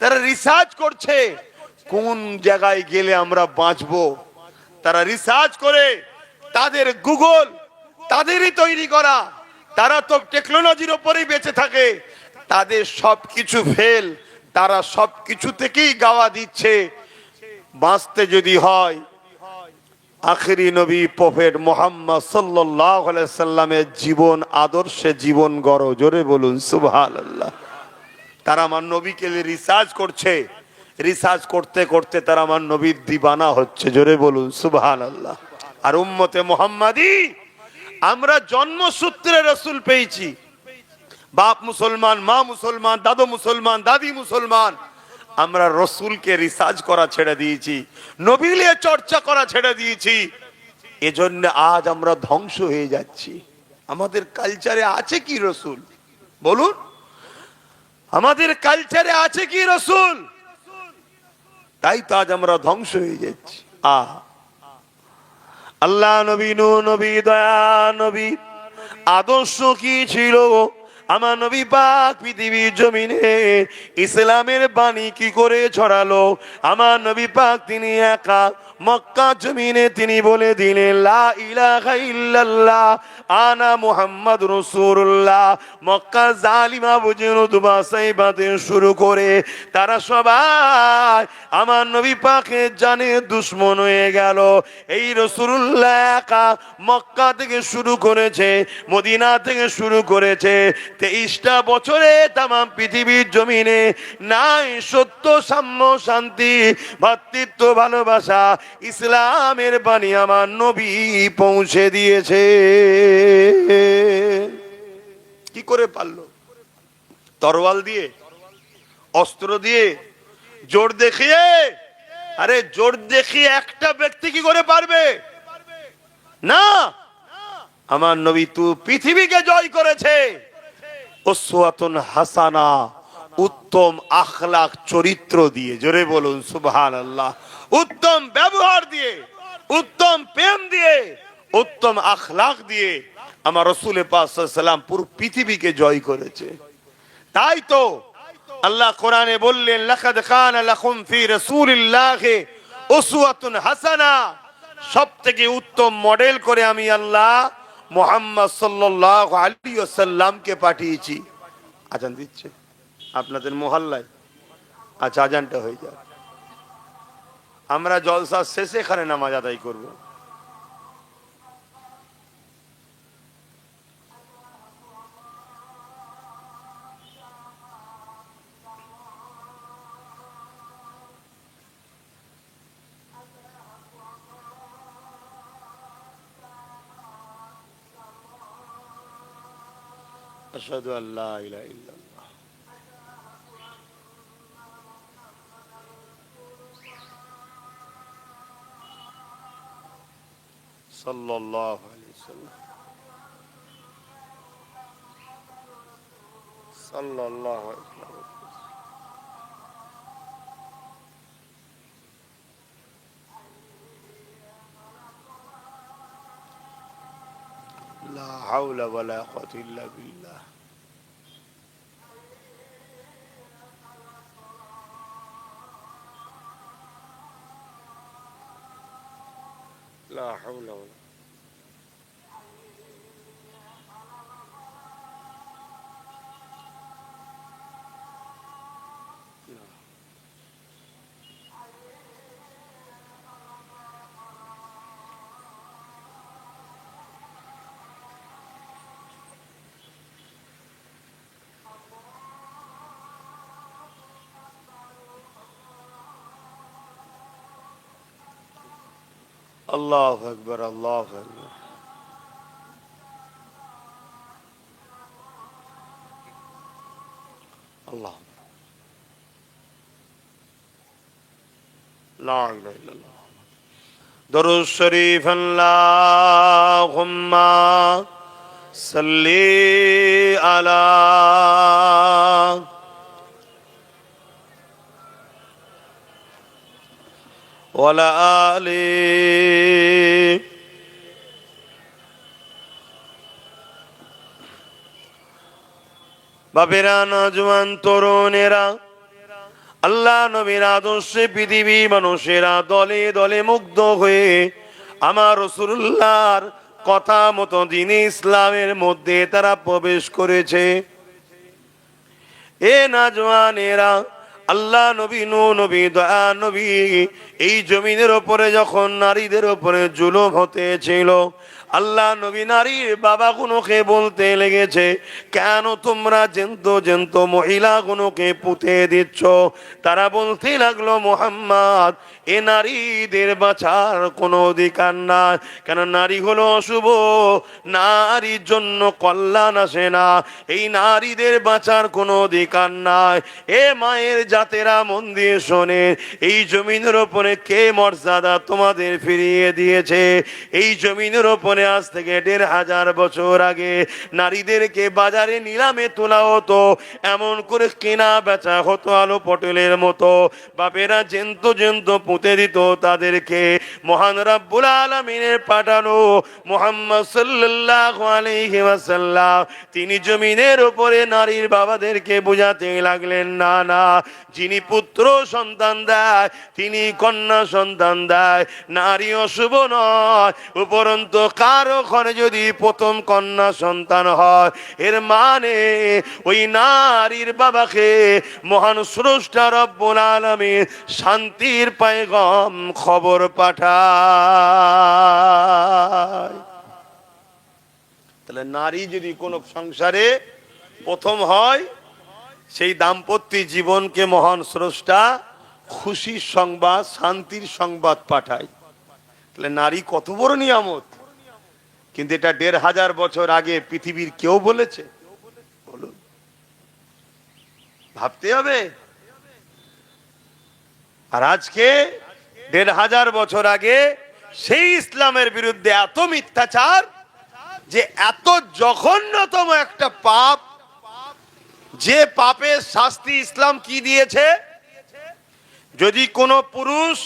তারা রিসার্চ করছে কোন জায়গায় গেলে আমরা বাঁচবো। তারা রিসার্চ করে, তাদের গুগল তাদেরই তৈরি করা, তারা তো টেকনোলজির উপরেই বেঁচে থাকে, তাদের সবকিছু ফেল, তারা সবকিছু থেকেই গাওয়া দিচ্ছে। বাঁচতে যদি হয় আখেরি নবী প্রফেট মুহাম্মদ সাল্লাল্লাহু আলাইহি সাল্লামের জীবন আদর্শে জীবন গড়ো। জোরে বলুন সুবহানাল্লাহ। তারা আমার নবীকে রিসার্চ করছে, রিসার্চ করতে করতে তারা আমার নবীর দিবানা হচ্ছে। জোরে বলুন সুবহানাল্লাহ। আর উম্মতে মুহাম্মাদি, আমরা জন্মসূত্রে রাসূল পেয়েছি। বাপ মুসলমান, মা মুসলমান, দাদু মুসলমান, দাদি মুসলমান, আমরা রসুলকে রিসার্চ করা ছেড়ে দিয়েছি, নবী নিয়ে চর্চা করা ছেড়ে দিয়েছি। এজন্য আজ আমরা ধ্বংস হয়ে যাচ্ছি। আমাদের কালচারে আছে কি রসুল? বলুন, আমাদের কালচারে আছে কি রসুল? তাই তো আজ আমরা ধ্বংস হয়ে যাচ্ছি। আল্লাহ নবী, নূহ নবী, দয়া নবী আদর্শ কি ছিল? আমার নবী পাক পৃথিবীর জমিনে ইসলামের বাণী কি করে ছড়ালো? আমার নবী পাক তিনি একা মক্কা জমিনে তিনি বলে দিলেন লা ইলাহা ইল্লাল্লাহ আনা মুহাম্মদ রাসূলুল্লাহ। মক্কা জালিমা বুজুরুদবা সাইবাতে শুরু করে তারা সবাই আমার নবী পাকের জানে দুশমন হয়ে গেল। এই রাসূলুল্লাহ একা মক্কা থেকে শুরু করেছে, মদিনা থেকে শুরু করেছে, 23টা বছরে তাম পৃথিবীর জমিনে নাই সত্য, সাম্য, শান্তি, ভ্রাতৃত্ব, ভালোবাসা, ইসলামের বাণী আমার নবী পৌঁছে দিয়েছে। কি করে পারলো? তরোয়াল দিয়ে, অস্ত্র দিয়ে, জোর দেখিয়ে? আরে জোর দেখিয়ে একটা ব্যক্তি কি করে পারবে? না, আমার নবী তো পৃথিবীকে জয় করেছে উসওয়াতুন হাসানা, উত্তম আখলাক চরিত্র দিয়ে। জোরে বলুন সুবহানাল্লাহ। উত্তম ব্যবহার দিয়ে, উত্তম প্রেম দিয়ে, উত্তম আখলাক দিয়ে আমার রাসূল পাক সাল্লাল্লাহু আলাইহি ওয়াসাল্লাম পুরো পৃথিবীকে জয় করেছে। তাই তো আল্লাহ কোরআনে বললেন লাকাদ কানা লাকুম ফি রাসূলিল্লাহি উসওয়াতুন হাসানা। সবথেকে উত্তম মডেল করে আমি আল্লাহ মুহাম্মদ সাল্লাল্লাহু আলাইহি ওয়াসাল্লামকে পাঠিয়েছি। আজান দিচ্ছে আপনাদের মহল্লায়? আচ্ছা, আজানটা হয়ে যাক, আমরা জলসা শেষে এখানে নামাজ আদায় করব। আশহাদু আল্লা ইলাহা ইল্লাল্লাহ। সাল্লাল্লাহু আলাইহি ওয়াসাল্লাম। সাল্লাল্লাহু আলাইহি ওয়াসাল্লাম। লা হাওলা ওয়ালা কুওয়াতা ইল্লা বিল্লাহ। লা হাওলা ওয়ালা। আল্লাহু আকবার, আল্লাহু আকবার। আল্লাহ লা ইলাহা ইল্লাল্লাহ। দরুদ শরীফ। আল্লাহুম্মা সাল্লি আলা ওয়ালা আলি বাপেরা, নওজোয়ান তরুণেরা, আল্লাহ নবীর আদর্শে পৃথিবী মানুষেরা দলে দলে মুগ্ধ হয়ে আমার রাসূলুল্লাহর কথা মতো দ্বীনে ইসলামের মধ্যে তারা প্রবেশ করেছে। এ নওজোয়ানেরা, আল্লাহ নবী, নবী, দয়া নবী এই জমিনের ওপরে যখন নারীদের ওপরে জুলুম হতেছিল, আল্লাহ নবী নারীর বাবাগুলোকে বলতে লেগেছে, কেন তোমরা জেন্ত মহিলাগুলোকে পুঁতে দিচ্ছ? তারা বলতে লাগলো, মুহাম্মদ, এ নারীদের বাঁচার কোনো অধিকার নাই। কেন? নারী হলো অশুভ, নারীর জন্য কল্যাণ আসে না, এই নারীদের বাঁচার কোনো অধিকার নাই। এ মায়ের জাতেরা, মন দিয়ে শোনে, এই জমিনের ওপরে কে মর্যাদা তোমাদের ফিরিয়ে দিয়েছে? এই জমিনের ওপরে আজ থেকে ১৫০০ বছর আগে নারীদেরকে বাজারে নিলামে তোলা হতো, এমন করে কেনা বেচা হতো আলো পটলের মতো। বাপেরা জেন্ত পুঁতে দিত তাদেরকে। মহান রব্বুল আলামিনের পাঠানো মুহাম্মদ সাল্লাল্লাহু আলাইহি ওয়াসাল্লাম তিনি জমিনের উপরে নারীর বাবাদেরকে বুঝাতে লাগলেন, না না, যিনি পুত্র সন্তান দেয় তিনি কন্যা সন্তান দেয়, নারী অশুভ নয়। উপরন্তু কারো ঘরে যদি প্রথম কন্যা সন্তান হয়, এর মানে ওই নারীর বাবাকে মহান স্রষ্টা রব্বুল আলামিন শান্তির পয়গাম খবর পাঠায়। তাহলে নারী যদি কোন সংসারে প্রথম হয়, সেই দাম্পত্য জীবনকে মহান স্রষ্টা খুশির সংবাদ, শান্তির সংবাদ পাঠায়। তাহলে নারী কত বড় নিয়ামত। কিন্তু এটা ১৫০০ বছর আগে পৃথিবীর কেউ বলেছে? বলুন, ভাবতে হবে। আর আজকে ১৫০০ বছর আগে সেই ইসলামের বিরুদ্ধে এত মিথ্যাচার, যে এত জঘন্যতম একটা পাপ, যে পাপের শাস্তি ইসলাম কি দিয়েছে? যদি কোনো পুরুষ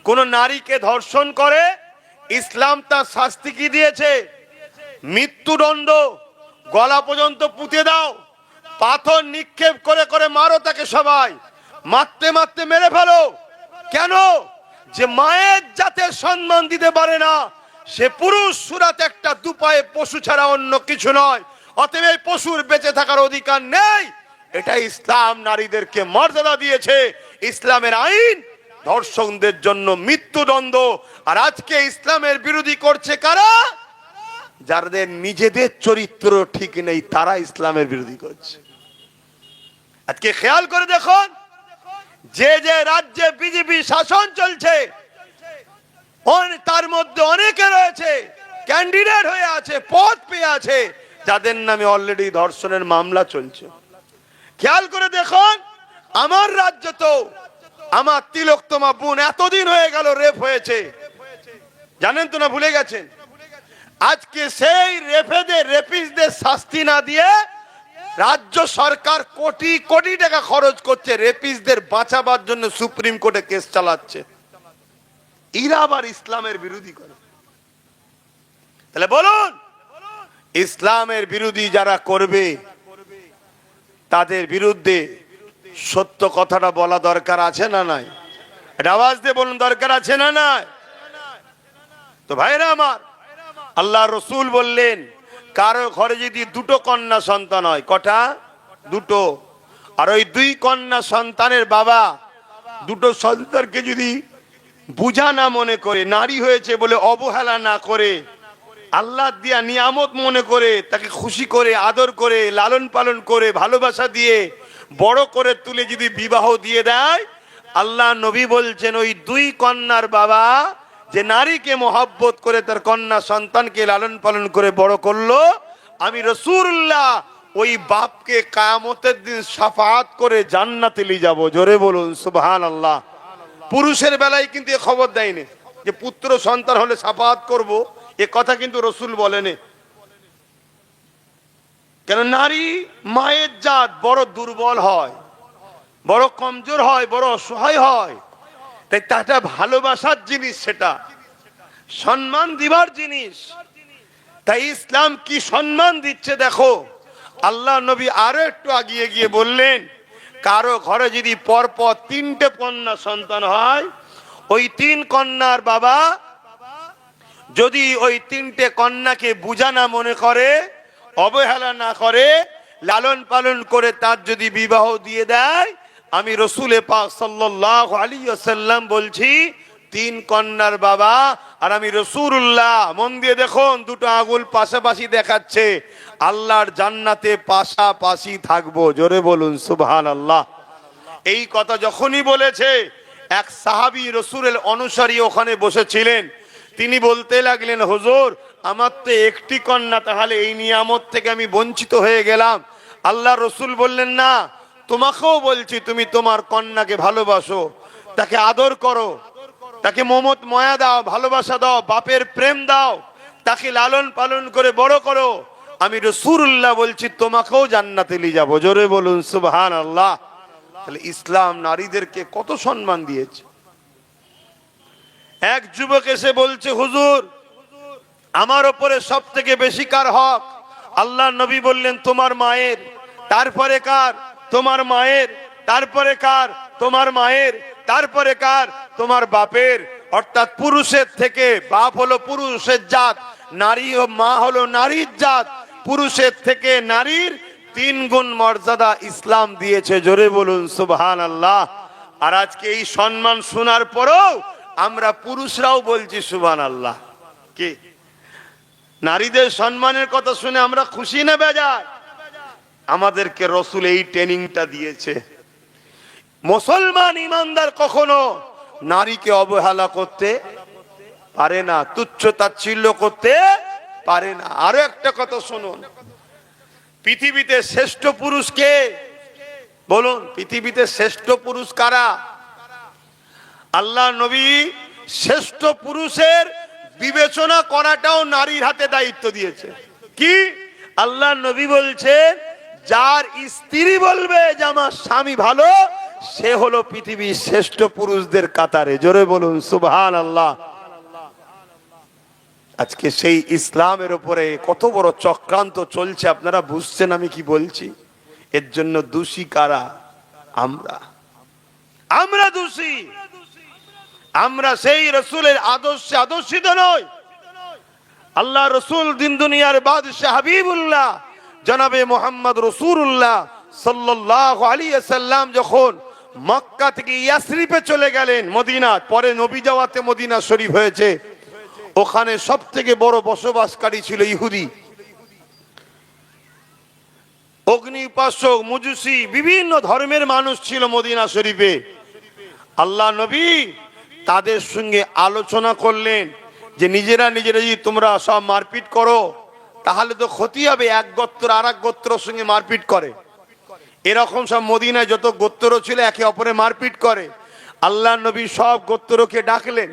কোন নারীকে ধর্ষণ করে, ইসলাম তার শাস্তি কি দিয়েছে? মৃত্যুদণ্ড, গলা পর্যন্ত পুঁতে দাও, পাথর নিক্ষেপ করে করে মারো তাকে, সবাই মারতে মারতে মেরে ফেলো। কেন? যে মায়ের জাতের সম্মান দিতে পারে না, সে পুরুষ সুরাতে একটা দুপায়ে পশু ছাড়া অন্য কিছু নয়। অতএব এই পশুর বেঁচে থাকার অধিকার নেই। এটা ইসলাম নারীদেরকে মর্যাদা দিয়েছে। ইসলামের আইন ধর্ষকদের জন্য মৃত্যুদণ্ড। আর আজকে ইসলামের বিরোধী করছে কারা? যাদের নিজেদের চরিত্র ঠিক নেই, তারা ইসলামের বিরোধী করছে। আজকে খেয়াল করে দেখুন, যে যে রাজ্যে বিজেপি শাসন চলছে, তার মধ্যে অনেকে রয়েছে ক্যান্ডিডেট হয়ে আছে, পদ পেয়ে আছে, যাদের নামে অলরেডি ধর্ষণের মামলা চলছে। খেয়াল করে দেখুন, আমার রাজ্য তো, আমার তিলোত্তমা বোন এতদিন হয়ে গেল রেপ হয়েছে, জানেন তো না? ভুলে গেছেন? আজকে সেই রেপিস্টদের শাস্তি না দিয়ে রাজ্য সরকার কোটি কোটি টাকা খরচ করছে রেপিস্টদের বাঁচাবার জন্য, সুপ্রিম কোর্টে কেস চালাচ্ছে। এরা আবার ইসলামের বিরোধী করে। তাহলে বলুন, ইসলামের বিরোধী যারা করবে, তাদের বিরুদ্ধে সত্য কথাটা বলা দরকার আছে না নাই? আওয়াজ দিয়ে বলুন, দরকার আছে না নাই? তো ভাইরা আমার, আল্লাহ রসুল বললেন, কারো ঘরে যদি দুটো কন্যা সন্তান হয়, কটা? দুটো। আর ওই দুই কন্যা সন্তানের বাবা দুটো সন্তানকে যদি বুঝা না মনে করে, নারী হয়েছে বলে অবহেলা না করে, আল্লাহ দিয়া নিয়ামত মনে করে, তাকে খুশি করে, আদর করে, লালন পালন করে, ভালোবাসা দিয়ে বড় করে তুলে যদি বিবাহ দিয়ে দেয়, আল্লাহ নবী বলছেন, ওই দুই কন্যার বাবা যে নারীকে মহব্বত করে তার কন্যা সন্তানকে লালন পালন করে বড় করলো, আমি রাসূলুল্লাহ ওই বাপকে কিয়ামতের দিন শাফাআত করে জান্নাতে নিয়ে যাব। জোরে বলুন সুবহানাল্লাহ। পুরুষের বেলায় কিন্তু এ খবর দেয়নি যে পুত্র সন্তান হলে শাফাআত করব, এ কথা কিন্তু রাসূল বলেনি। কেন? নারী মায়ের জাত বড় দুর্বল হয়, বড় কমজোর হয়, বড় অসহায় হয়। তাই তাটা ভালোবাসার জিনিস, সেটা সম্মান দিবার জিনিস। তাই ইসলাম কি সম্মান দিচ্ছে দেখো। আল্লাহ নবী আরো একটু আগিয়ে গিয়ে বললেন, কারো ঘরে যদি পরপর 3টে কন্যা সন্তান হয়, ওই 3 কন্যার বাবা যদি ওই 3টে কন্যাকে বুঝা না মনে করে, অবহেলা না করে, লালন পালন করে তার যদি বিবাহ দিয়ে দেয়, আমি রসুল পাক সাল্লাল্লাহু আলাইহি ওয়াসাল্লাম বলছি 3 কন্যার বাবা আর আমি রাসূলুল্লাহ, মন দিয়ে দেখুন, দুটো আঙুল পাশাপাশি দেখাচ্ছে, আল্লাহর জান্নাতে পাশাপাশি থাকবো। জোরে বলুন সুবহানাল্লাহ। এই কথা যখনই বলেছে, এক সাহাবী রাসূলের অনুসারী ওখানে বসেছিলেন, তিনি বলতে লাগলেন, হুজুর আমার তো একটি কন্যা, তাহলে এই নিয়ামত থেকে আমি বঞ্চিত হয়ে গেলাম। আল্লাহ রসুল বললেন, না, তোমাকেও বলছি তুমি তোমার কন্যাকে ভালোবাসো, তাকে আদর করো, তাকে মমত মায়া দাও, ভালোবাসা দাও, বাপের প্রেম দাও, তাকে লালন পালন করে বড় করো। আমি রাসূলুল্লাহ বলছি তোমাকেও জান্নাতে নিয়ে যাবো। জোরে বলুন সুবহানাল্লাহ। তাহলে ইসলাম নারীদেরকে কত সম্মান দিয়েছে। এক যুবক এসে বলছে, হুজুর আমার উপরে সব থেকে বেশি কার হক? আল্লাহ নবী বললেন, তোমার মায়ের। তারপরে কার? তোমার মায়ের। তারপরে কার? তোমার মায়ের। তারপরে কার? তোমার বাপের। অর্থাৎ পুরুষের থেকে, বাপ হলো পুরুষের জাত, নারী ও মা হলো নারীর জাত, পুরুষের থেকে নারীর 3 গুণ মর্যাদা ইসলাম দিয়েছে। জোরে বলুন সুবহানাল্লাহ। আর আজকে এই সম্মান শোনার পরেও আমরা পুরুষরাও বলছি সুবহানাল্লাহ। কি নারীদের সম্মানের কথা শুনে আমরা খুশি না বেজার? আমাদেরকে রাসূল এই ট্রেনিংটা দিয়েছে। মুসলমান ইমানদার কখনো নারীকে অবহেলা করতে পারে না, তুচ্ছ তাচ্ছিল্য করতে পারে না। আরো একটা কথা শুনুন, পৃথিবীতে শ্রেষ্ঠ পুরুষ কে? বলুন, পৃথিবীতে শ্রেষ্ঠ পুরুষ কারা? আল্লাহ নবী শ্রেষ্ঠ পুরুষের বিবেচনা করাটাও নারীর হাতে দায়িত্ব দিয়েছে। কি? আল্লাহ নবী বলছেন, যার স্ত্রী বলবে যে আমার স্বামী ভালো, সে হলো পৃথিবীর শ্রেষ্ঠ পুরুষদের কাতারে। জোরে বলুন সুবহানাল্লাহ। আজকে সেই ইসলামের উপরে কত বড় চক্রান্ত চলছে, আপনারা বুঝছেন আমি কি বলছি? এর জন্য দোষী কারা? আমরা দোষী। আমরা সেই রাসূলের আদর্শে আদর্শিত নই। আল্লাহ রাসূল দিন দুনিয়ার বাদশাহ হাবিবুল্লাহ জনাবে মুহাম্মদ রাসূলুল্লাহ সাল্লাল্লাহু আলাইহি ওয়াসাল্লাম যখন মক্কা থেকে ইয়াসরিবে চলে গেলেন, মদিনা, পরে নবী যাওয়াতে মদিনা শরীফ হয়েছে, ওখানে সবথেকে বড় বসবাসকারী ছিল ইহুদি, অগ্নি উপাসক, মুজুসি, বিভিন্ন ধর্মের মানুষ ছিল মদিনা শরীফে। আল্লাহ নবী তাদের সঙ্গে আলোচনা করলেন যে নিজেরা যদি তোমরা সব মারপিট করো তাহলে তো ক্ষতি হবে, এক গোত্র আর এক গোত্রের সঙ্গে মারপিট করে, এরকম সব মদিনায় যত গোত্র ছিল একে অপরে মারপিট করে। আল্লাহ নবী সব গোত্রকে ডাকলেন,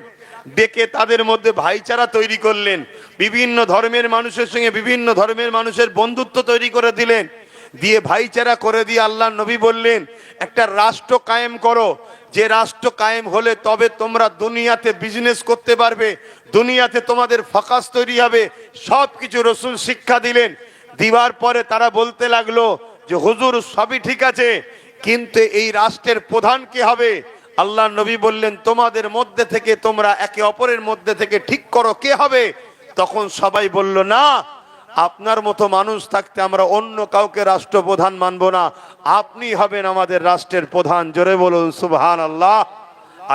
ডেকে তাদের মধ্যে ভাইচারা তৈরি করলেন, বিভিন্ন ধর্মের মানুষের সঙ্গে বিভিন্ন ধর্মের মানুষের বন্ধুত্ব তৈরি করে দিলেন, দিয়ে ভাইচারা করে দিয়ে আল্লাহ নবী বললেন, একটা রাষ্ট্র কায়েম করো, যে রাষ্ট্র কায়েম হলে তবে তোমরা দুনিয়াতে বিজনেস করতে পারবে, দুনিয়াতে তোমাদের ফোকাস তৈরি হবে। সবকিছু রাসূল শিক্ষা দিলেন। দিবার পরে তারা বলতে লাগলো যে হুজুর সবই ঠিক আছে, কিন্তু এই রাষ্ট্রের প্রধান কে হবে? আল্লাহ নবী বললেন, তোমাদের মধ্যে থেকে তোমরা একে অপরের মধ্যে থেকে ঠিক করো কে হবে। তখন সবাই বলল, না, আপনার মতো মানুষ থাকতে আমরা অন্য কাউকে রাষ্ট্রপ্রধান মানব না, আপনি হবেন আমাদের রাষ্ট্রের প্রধান। জোরে বলুন সুবহানাল্লাহ।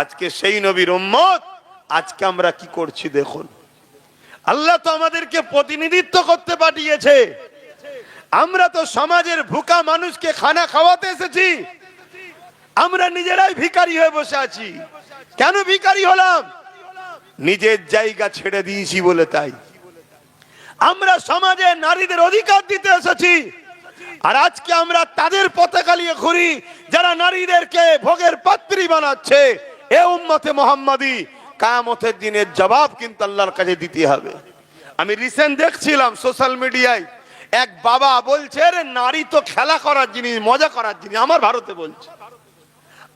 আজকে সেই নবীর উম্মত, আজকে আমরা কি করছি দেখুন। আল্লাহ তো আমাদেরকে প্রতিনিধিত্ব করতে পাঠিয়েছে, আমরা তো সমাজের ভুকা মানুষকে খানা খাওয়াতে এসেছি, আমরা নিজেরাই ভিখারি হয়ে বসে আছি। কেন ভিখারি হলাম? নিজের জায়গা ছেড়ে দিয়েছি বলে। তাই আমরা সমাজে নারীদের অধিকার দিতে এসেছি, আর আজকে আমরা তাদের পতাকা নিয়ে ঘুরি যারা নারীদেরকে ভোগের পাত্রী বানাচ্ছে। এ উম্মতে মুহাম্মাদি, কিয়ামতের দিনের জবাব কিন্তু আল্লাহর কাছে দিতে হবে। আমি রিসেন্ট দেখছিলাম সোশ্যাল মিডিয়ায়, এক বাবা বলছে, আরে নারী তো খেলা করার জিনিস, মজা করার জিনিস। আমার ভারতে বলছে,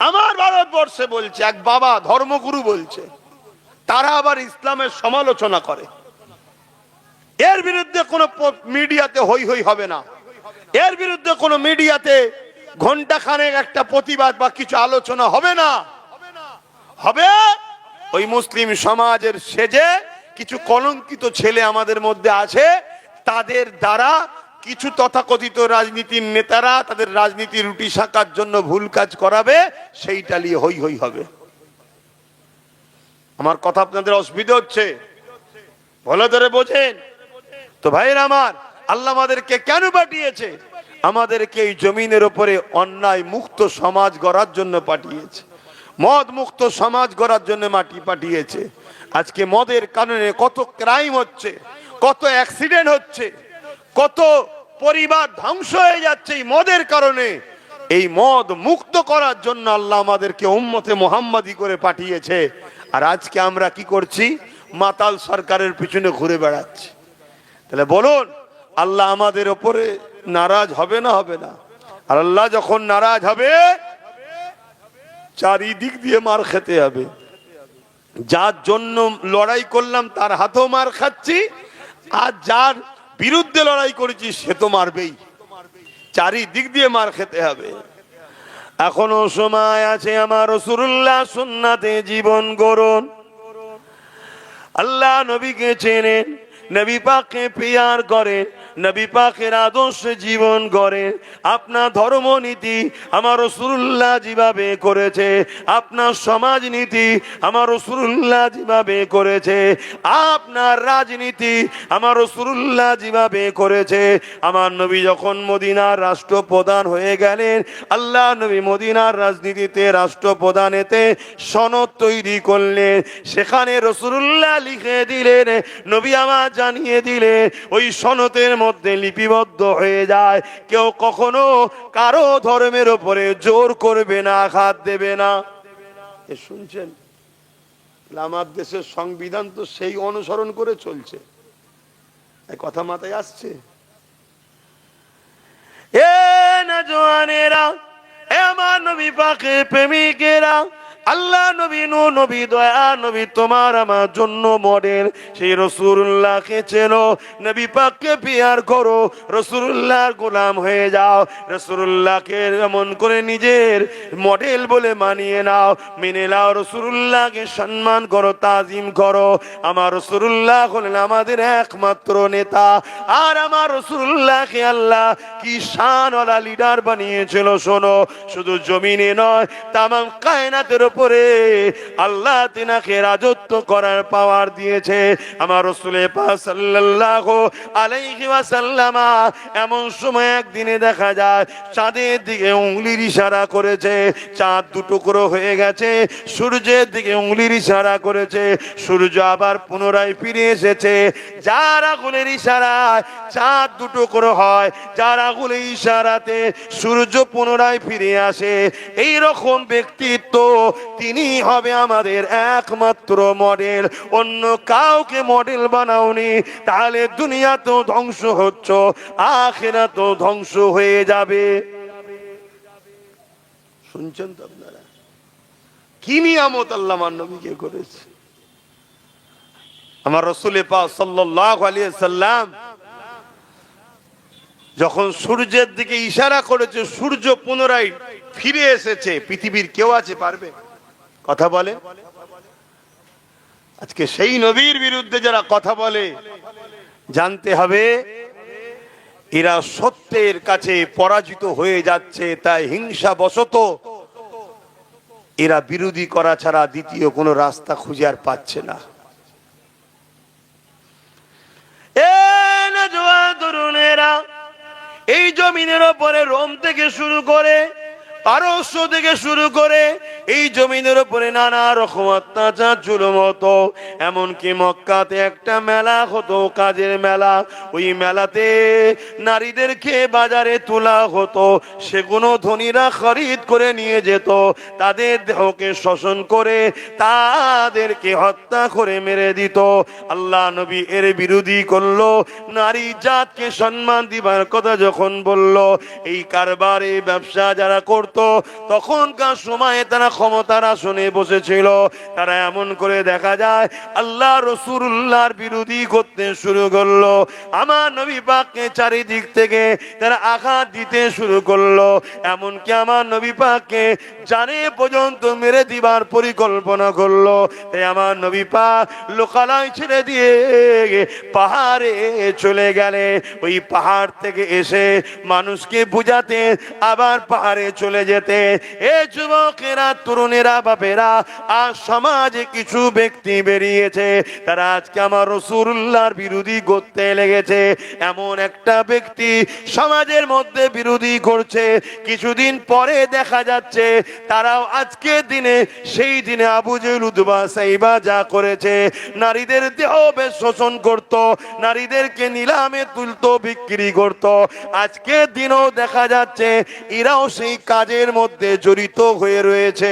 আমার ভারতবর্ষে বলছে, এক বাবা ধর্মগুরু বলছে, তারা আবার ইসলামের সমালোচনা করে। এর বিরুদ্ধে কোন মিডিয়াতে হই হই হবে না। এর বিরুদ্ধে কোনো মিডিয়াতে ঘন্টা খানেক একটা প্রতিবাদ বা কিছু আলোচনা হবে না, হবে ওই মুসলিম সমাজের সেজে কিছু কলঙ্কিত ছেলে আমাদের মধ্যে আছে, তাদের দ্বারা কিছু তথাকথিত রাজনীতির নেতারা তাদের রাজনীতি রুটি শাকার জন্য ভুল কাজ করাবে, সেইটা নিয়ে হই হই হবে। আমার কথা আপনাদের অসুবিধা হচ্ছে? ভালো ধরে বোঝেন তো ভাইরা আমার। আল্লাহ আমাদেরকে কেন পাঠিয়েছে? আমাদেরকে এই জমিনের উপরে অন্যায় মুক্ত সমাজ গড়ার জন্য পাঠিয়েছে, মদ মুক্ত সমাজ গড়ার জন্য পাঠিয়েছে। আজকে মদের কারণে কত ক্রাইম হচ্ছে, কত অ্যাক্সিডেন্ট হচ্ছে, কত পরিবার ধ্বংস হয়ে যাচ্ছে এই মদের কারণে। এই মদ মুক্ত করার জন্য আল্লাহ আমাদেরকে উম্মতে মুহাম্মাদি করে পাঠিয়েছে। আর আজকে আমরা কি করছি? মাতাল সরকারের পিছনে ঘুরে বেড়াচ্ছি। তাহলে বলুন, আল্লাহ আমাদের উপরে নারাজ হবে না হবে না? আর আল্লাহ যখন নারাজ হবে, চারিদিক দিয়ে মার খেতে হবে। যার জন্য লড়াই করলাম তার হাতেও মার খাচ্ছি, আর যার বিরুদ্ধে লড়াই করেছি সে তো মারবেই। চারিদিক দিয়ে মার খেতে হবে। এখনো সময় আছে, আমার রাসূলুল্লাহ সুন্নাতে জীবন গড়ুন। আল্লাহ নবীকে চেনেন, নবী পাককে প্রিয়ার করেন, নবী পাকের আদর্শে জীবন গড়েন। আপনার ধর্মনীতি আমার রাসূলুল্লাহ যেভাবে করেছে, আপনার সমাজনীতি আমার রাসূলুল্লাহ যেভাবে করেছে, আপনার রাজনীতি আমার রাসূলুল্লাহ যেভাবে করেছে। আমার নবী যখন মদিনার রাষ্ট্রপ্রধান হয়ে গেলেন, আল্লাহ নবী মদিনার রাজনীতিতে রাষ্ট্রপ্রধানেতে সনদ তৈরি করলেন। সেখানে রাসূলুল্লাহ লিখে দিলেন, নবী আমার জানিয়ে দিলেন, ওই সনদের মধ্যে লিপিবদ্ধ হয়ে যায়, কেউ কখনো কারো ধর্মের উপরে জোর করবে না, আঘাত দেবে না। শুনছেন? আমার দেশের সংবিধান তো সেই অনুসরণ করে চলছে। এই কথা মাথায় আসছে? এ নওজওয়ানেরা, এ আমার নবী পাকের প্রেমিকেরা, আল্লাহ নবী, নবী, দয়া নবী তোমার আমার জন্য মডেল। সেই রাসূলুল্লাহকে চেনো, নবী পাককে প্যার করো, রাসূলুল্লাহর গোলাম হয়ে যাও। রাসূলুল্লাহকে এমন করে নিজের মডেল বলে মানিয়ে নাও, মেনে নাও। রাসূলুল্লাহকে সম্মান করো, তাজিম করো। আমার রাসূলুল্লাহ হলেন আমাদের একমাত্র নেতা। আর আমার রাসূলুল্লাহকে আল্লাহ কি শানওয়ালা লিডার বানিয়েছিল শোনো। শুধু জমিনে নয়, তামাম কায়নাতের উপরে আল্লাহ তিনাকে রাজত্ব করার পাওয়ার দিয়েছে। আমার রাসূল পাক সাল্লাল্লাহু আলাইহি ওয়াসাল্লাম এমন সময় একদিনে দেখা যায় চাঁদের দিকে উংলির ইশারা করেছে, চাঁদ দুটুকরো হয়ে গেছে। সূর্যের দিকে উংলির ইশারা করেছে, সূর্য আবার পুনরায় ফিরে এসেছে। যার আঙুলের ইশারায় চাঁদ দুটুকরো হয়, যার আঙুলের ইশারাতে সূর্য পুনরায় ফিরে আসে, এই রকম ব্যক্তিত্ব তিনি হবে আমাদের একমাত্র মডেল। অন্য কাউকে মডেল বানাওনি, তাহলে দুনিয়া তো ধ্বংস হচ্ছে, আখিরাত তো ধ্বংস হয়ে যাবে। শুনছেন তো আপনারা? কি নিয়ামত আল্লাহ আমার নবীকে করেছে। আমার রাসূল পাক সাল্লাল্লাহু আলাইহি সাল্লাম যখন সূর্যের দিকে ইশারা করেছে, সূর্য পুনরায় ফিরে এসেছে, পৃথিবীর কেউ আছে পারবে? কথা বলে? আজকে সেই নবীর বিরুদ্ধে যারা কথা বলে, জানতে হবে এরা সত্যের কাছে পরাজিত হয়ে যাচ্ছে। তাই হিংসা বশত এরা বিরোধী করা ছাড়া দ্বিতীয় কোনো রাস্তা খুঁজে আর পাচ্ছে না। এই জমিনের উপরে রোম থেকে শুরু করে, পারস্য থেকে শুরু করে এই জমিনের উপরে নানা রকম অত্যাচার জুলুম হতো। এমনকি মক্কাতে একটা মেলা হতো, কাজের মেলা। ওই মেলাতে নারীদেরকে বাজারে তোলা হতো, সেগুলো ধনীরা খরিদ করে নিয়ে যেত। তাদের দেহকে শোষণ করে তাদেরকে হত্যা করে মেরে দিত। আল্লাহ নবী এর বিরোধী করলো, নারী জাতকে সম্মান দিবার কথা যখন বলল, এই কারবারে ব্যবসা যারা করত তখনকার সময়ে তারা ক্ষমতার আসনে বসেছিল, তারা এমন করে দেখা যায় আল্লাহ রাসূলুল্লাহর বিরোধী করতে শুরু করলো। আমার নবী পাককে চারিদিক থেকে তারা আঘাত দিতে শুরু করলো, এমনকি আমার নবী পাককে জানে পর্যন্ত মেরে দিবার পরিকল্পনা করলো। তাই আমার নবী পাক লোকালয় ছেড়ে দিয়ে পাহাড়ে চলে গেলে, ওই পাহাড় থেকে এসে মানুষকে বুঝাতে আবার পাহাড়ে চলে যেতে। এ যুবকেরা, তরুণেরা, বাপেরা, আর সমাজে কিছু ব্যক্তি বেরিয়েছে, তারা আজকে আমার রাসূলুল্লাহর বিরোধী করতে লেগেছে। এমন একটা ব্যক্তি সমাজের মধ্যে বিরোধী করছে, কিছুদিন পরে দেখা যাচ্ছে তারাও আজকের দিনে সেই দিনে আবু জেহেল, উতবা, সাইবা যা করেছে, নারীদের দেহ বেশ শোষণ করত, নারীদেরকে নিলামে তুলতো, বিক্রি করত, আজকের দিনেও দেখা যাচ্ছে এরাও সেই কাজের মধ্যে জড়িত হয়ে রয়েছে।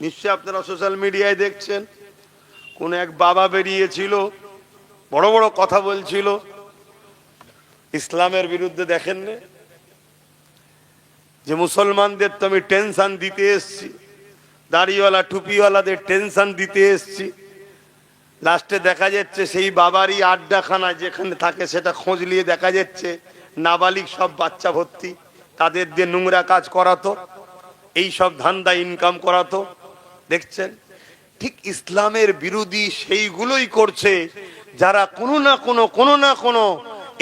নিশ্চয় আপনারা সোশ্যাল মিডিয়ায় দেখছেন, কোন এক বাবা বেরিয়েছিল, বড় বড় কথা বলছিল ইসলামের বিরুদ্ধে। দেখেন না যে মুসলমানদের তো আমি টেনশন দিতে এসছি, দাড়িওয়ালা টুপিওয়ালাদের টেনশন দিতে এসছি। লাস্টে দেখা যাচ্ছে সেই বাবারই আড্ডাখানা যেখানে থাকে সেটা খোঁজ নিয়ে দেখা যাচ্ছে নাবালিক সব বাচ্চা ভর্তি, তাদের দিয়ে নোংরা কাজ করাতো, এই সব ধান্দা ইনকাম করাতো। দেখছেন, ঠিক ইসলামের বিরোধী সেইগুলোই করছে যারা কোনো না কোনো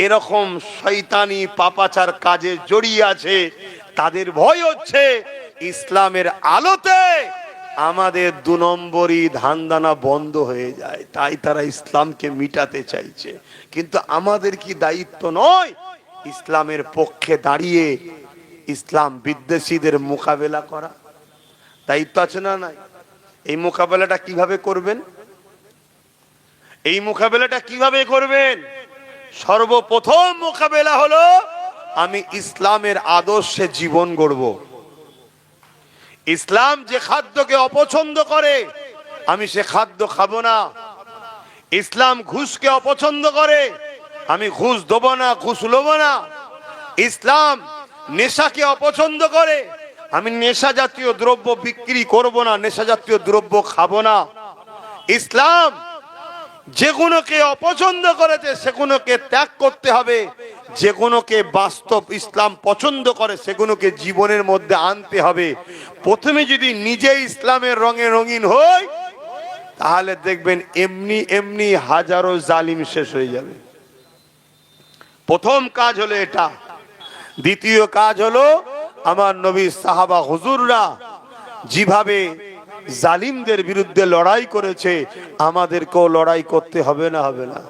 এরকম শয়তানি পাপাচার কাজে জড়িয়ে আছে। তাদের ভয় হচ্ছে ইসলামের আলোতে আমাদের 2 নম্বরই ধান্দানা বন্ধ হয়ে যায়, তাই তারা ইসলামকে মিটাতে চাইছে। কিন্তু আমাদের কি দায়িত্ব নয় ইসলামের পক্ষে দাঁড়িয়ে ইসলাম বিদ্বেষীদের মোকাবেলা করা? দায়িত্ব আছে না নাই? এই মোকাবেলাটা কিভাবে করবেন? এই মোকাবেলাটা কিভাবে করবেন? সর্বপ্রথম মোকাবেলা হলো আমি ইসলামের আদর্শে জীবন গড়ব। ইসলাম যে খাদ্যকে অপছন্দ করে আমি সে খাদ্য খাবো না। ইসলাম ঘুষকে অপছন্দ করে, আমি ঘুষ দেবো না, ঘুষ লবো না। ইসলাম নেশাকে অপছন্দ করে, আমি নেশা জাতীয় দ্রব্য বিক্রি করব না, নেশা জাতীয় দ্রব্য খাবো না। ইসলাম যেগুলোকে অপছন্দ করেছে সেগুলোকে ত্যাগ করতে হবে, যেগুলোকে বাস্তব ইসলাম পছন্দ করে সেগুলোকে জীবনের মধ্যে আনতে হবে। প্রথমে যদি নিজে ইসলামের রঙে রঙিন হই, তাহলে দেখবেন এমনি এমনি হাজারো জালিম শেষ হয়ে যাবে। প্রথম কাজ হলো এটা। দ্বিতীয় কাজ হলো আমার নবী, সাহাবা, হুজুররা যেভাবে জালিমদের বিরুদ্ধে লড়াই করেছে আমাদেরকেও লড়াই করতে হবে না? হবে না?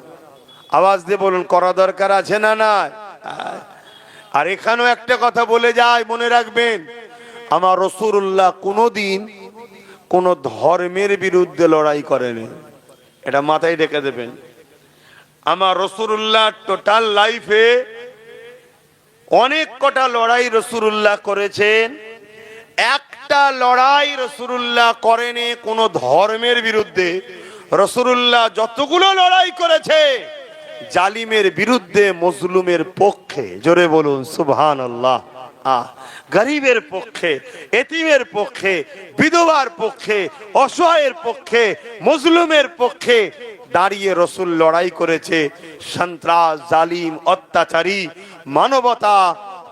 আওয়াজ দিয়ে বলুন, করা দরকার আছে না নাই? আর এখানেও একটা কথা বলে যায়, মনে রাখবেন, আমার রাসূলুল্লাহ কোনোদিন কোন ধর্মের বিরুদ্ধে লড়াই করেনি, এটা মাথায় রেখে দেবেন। আমার রাসূলুল্লাহ টোটাল লাইফে অনেক কটা লড়াই রাসূলুল্লাহ করেছেন, একটা লড়াই রাসূলুল্লাহ করেনি কোন ধর্মের বিরুদ্ধে। রাসূলুল্লাহ যতগুলো লড়াই করেছে জালিমের বিরুদ্ধে, মজলুমের পক্ষে, জোরে বলুন সুবহানাল্লাহ, গরিবের পক্ষে, এতিমের পক্ষে, বিধবার পক্ষে, অসহায়ের পক্ষে, মজলুমের পক্ষে দাঁড়িয়ে রাসূল লড়াই করেছে। সন্ত্রাস, জালিম, অত্যাচারী, মানবতা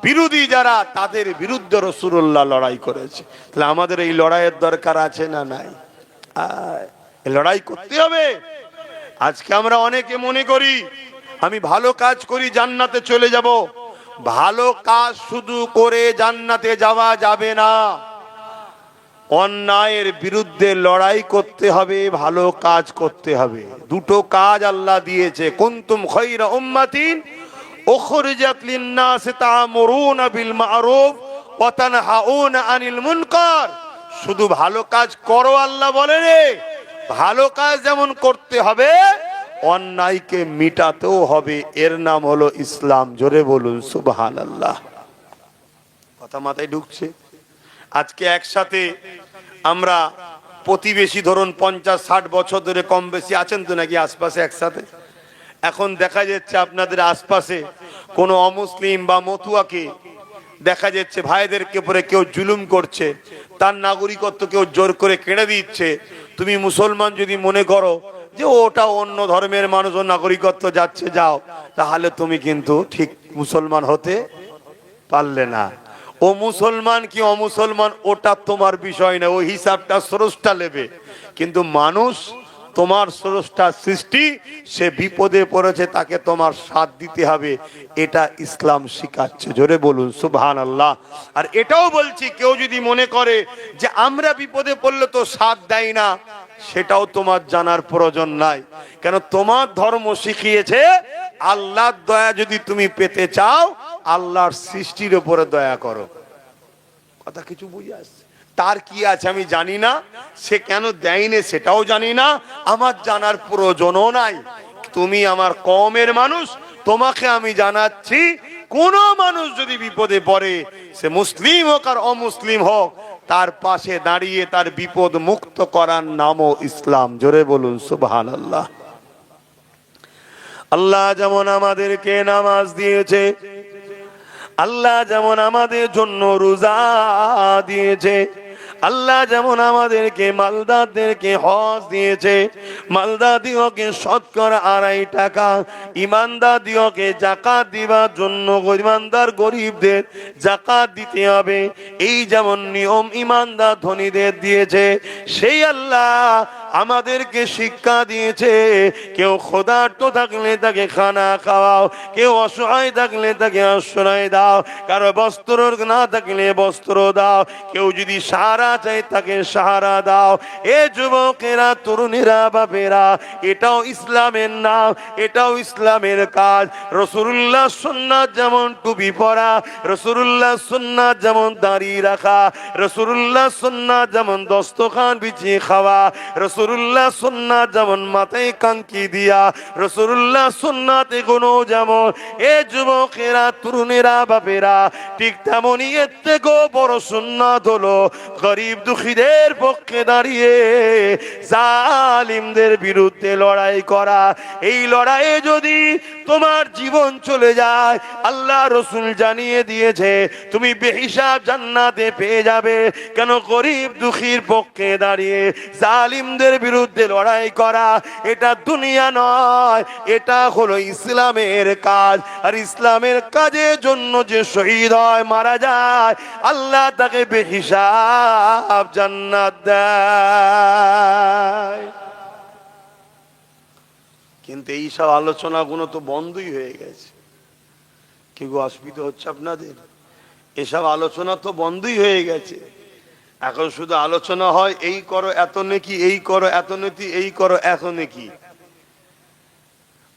বিরোধী যারা, তাদের বিরুদ্ধে রাসূলুল্লাহ লড়াই করেছে। তাহলে আমাদের এই লড়াইয়ের দরকার আছে না নাই? লড়াই করতে হবে। আজকে আমরা অনেকে মনে করি আমি ভালো কাজ করি জান্নাতে চলে যাব। ভালো কাজ শুধু করে জান্নাতে যাওয়া যাবে না, অন্যায়ের বিরুদ্ধে লড়াই করতে হবে, ভালো কাজ করতে হবে। দুটো কাজ আল্লাহ দিয়েছে, কুনতুম খায়রা উম্মাতিন উখরিজাত লিন-নাস তা'মুরুনা বিল মা'রুফ ওয়া তানহাউনা আনিল মুনকার। শুধু ভালো কাজ করো আল্লাহ বলে রে, ভালো কাজ যেমন করতে হবে অন্যায়কে মিটাতেও হবে। এর নাম হলো ইসলাম। জোরে বলুন সুবহানাল্লাহ। কথা মাথায় ঢুকছে? আজকে একসাথে আমরা প্রতিবেশী, ধরুন 50-60 বছর ধরে কম বেশি আছেন তো নাকি আশপাশে একসাথে? এখন দেখা যাচ্ছে আপনাদের আশপাশে কোনো অমুসলিম বা মতুয়াকে দেখা যাচ্ছে ভাইদেরকে উপরে কেউ জুলুম করছে, তার নাগরিকত্ব কেউ জোর করে কেড়ে দিচ্ছে, তুমি মুসলমান যদি মনে করো যে ওটা অন্য ধর্মের মানুষ, ও নাগরিকত্ব যাচ্ছে, যাও, তাহলে তুমি কিন্তু ঠিক মুসলমান হতে পারলে না। ও মুসলমান কি অমুসলমান ওটা তোমার বিষয় না, ওই হিসাবটা স্রষ্টা নেবে। কিন্তু মানুষ তোমার স্রষ্টা সৃষ্টি, সে বিপদে পড়েছে, তাকে তোমার সাথ দিতে হবে, এটা ইসলাম শিখাচ্ছে। জোরে বলুন সুবহানাল্লাহ। আর এটাও বলছি, কেউ যদি মনে করে যে আমরা বিপদে পড়লে তো সাথ দেয় না, সেটাও তোমার জানার প্রয়োজন নাই। কেন তোমার ধর্ম শিখিয়েছে আল্লাহর দয়া যদি তুমি পেতে চাও, আল্লাহর সৃষ্টির উপরে দয়া করো। কথা কিছু বুঝে আসছে? তার কি আছে আমি জানি না, সে কেন দেয়নি সেটাও জানি না, আমার জানার প্রয়োজনও নাই। তুমি আমার কওমের মানুষ, তোমাকে আমি জানাচ্ছি, কোন মানুষ যদি বিপদে পড়ে, সে মুসলিম হোক আর অমুসলিম হোক, তার পাশে দাঁড়িয়ে তার বিপদ মুক্ত করার নামও ইসলাম। জোরে বলুন সুবহানাল্লাহ। আল্লাহ যেমন আমাদেরকে নামাজ দিয়েছে, আল্লাহ যেমন আমাদের জন্য রোজা দিয়েছে, আল্লাহ যেমন আমাদেরকে মালদারদেরকে হজ দিয়েছে, মালদাদিওকে শতকরা 2.5 টাকা, ইমানদাদিওকে যাকাত দিবার জন্য ইমানদার গরিবদের যাকাত দিতে হবে, এই যেমন নিয়ম ইমানদার ধনীদের দিয়েছে, সেই আল্লাহ আমাদেরকে শিক্ষা দিয়েছে, কেউ ক্ষুধার্ত থাকলে তাকে খানা খাওয়াও, কেউ অসহায় থাকলে তাকে আশ্রয় দাও, কারো বস্ত্র না থাকলে বস্ত্র দাও, কেউ যদি সাহারা চাই তাকে সাহারা দাও। এ যুবকেরা, তরুণীরা, বাপেরা, এটাও ইসলামের নাম, এটাও ইসলামের কাজ। রাসূলুল্লাহ সুন্নাত যেমন টুপি পরা, রাসূলুল্লাহ সুন্নাত যেমন দাড়ি রাখা, রাসূলুল্লাহ সুন্নাত যেমন দস্তখান বিছিয়ে খাওয়া, রাসূলুল্লাহ সুন্নাত যেমন মাথায় কাঙ্কি দিয়া, রাসূলুল্লাহ সুন্নাত এগুলো যেমন, এ যুবকেরা, তরুণেরা, বাপেরা, ঠিক তেমনই এর থেকেও বড় সুন্নাত হলো গরিব দুঃখীদের পক্ষে দাঁড়িয়ে জালিমদের বিরুদ্ধে লড়াই করা। এই লড়াইয়ে যদি তোমার জীবন চলে যায়, আল্লাহ রসুল জানিয়ে দিয়েছে তুমি বেহিসাব জান্নাতে পেয়ে যাবে। কেন? গরিব দুঃখীর পক্ষে দাঁড়িয়ে জালিমদের বিরুদ্ধে লড়াই করা, এটা দুনিয়া নয়, এটা হলো ইসলামের কাজ। আর ইসলামের কাজের জন্য যে শহীদ হয়, মারা যায়, আল্লাহ তাকে বেহিসাব জান্নাত দেয়। কিন্তু এই সব আলোচনাগুলো তো বন্ধই হয়ে গেছে। কি গো, অসুবিধা হচ্ছে আপনাদের? এসব আলোচনা তো বন্ধই হয়ে গেছে। এখন শুধু আলোচনা হয় এই করো এত নেকি, এই করো এত নেকি, এই করো এত নেকি।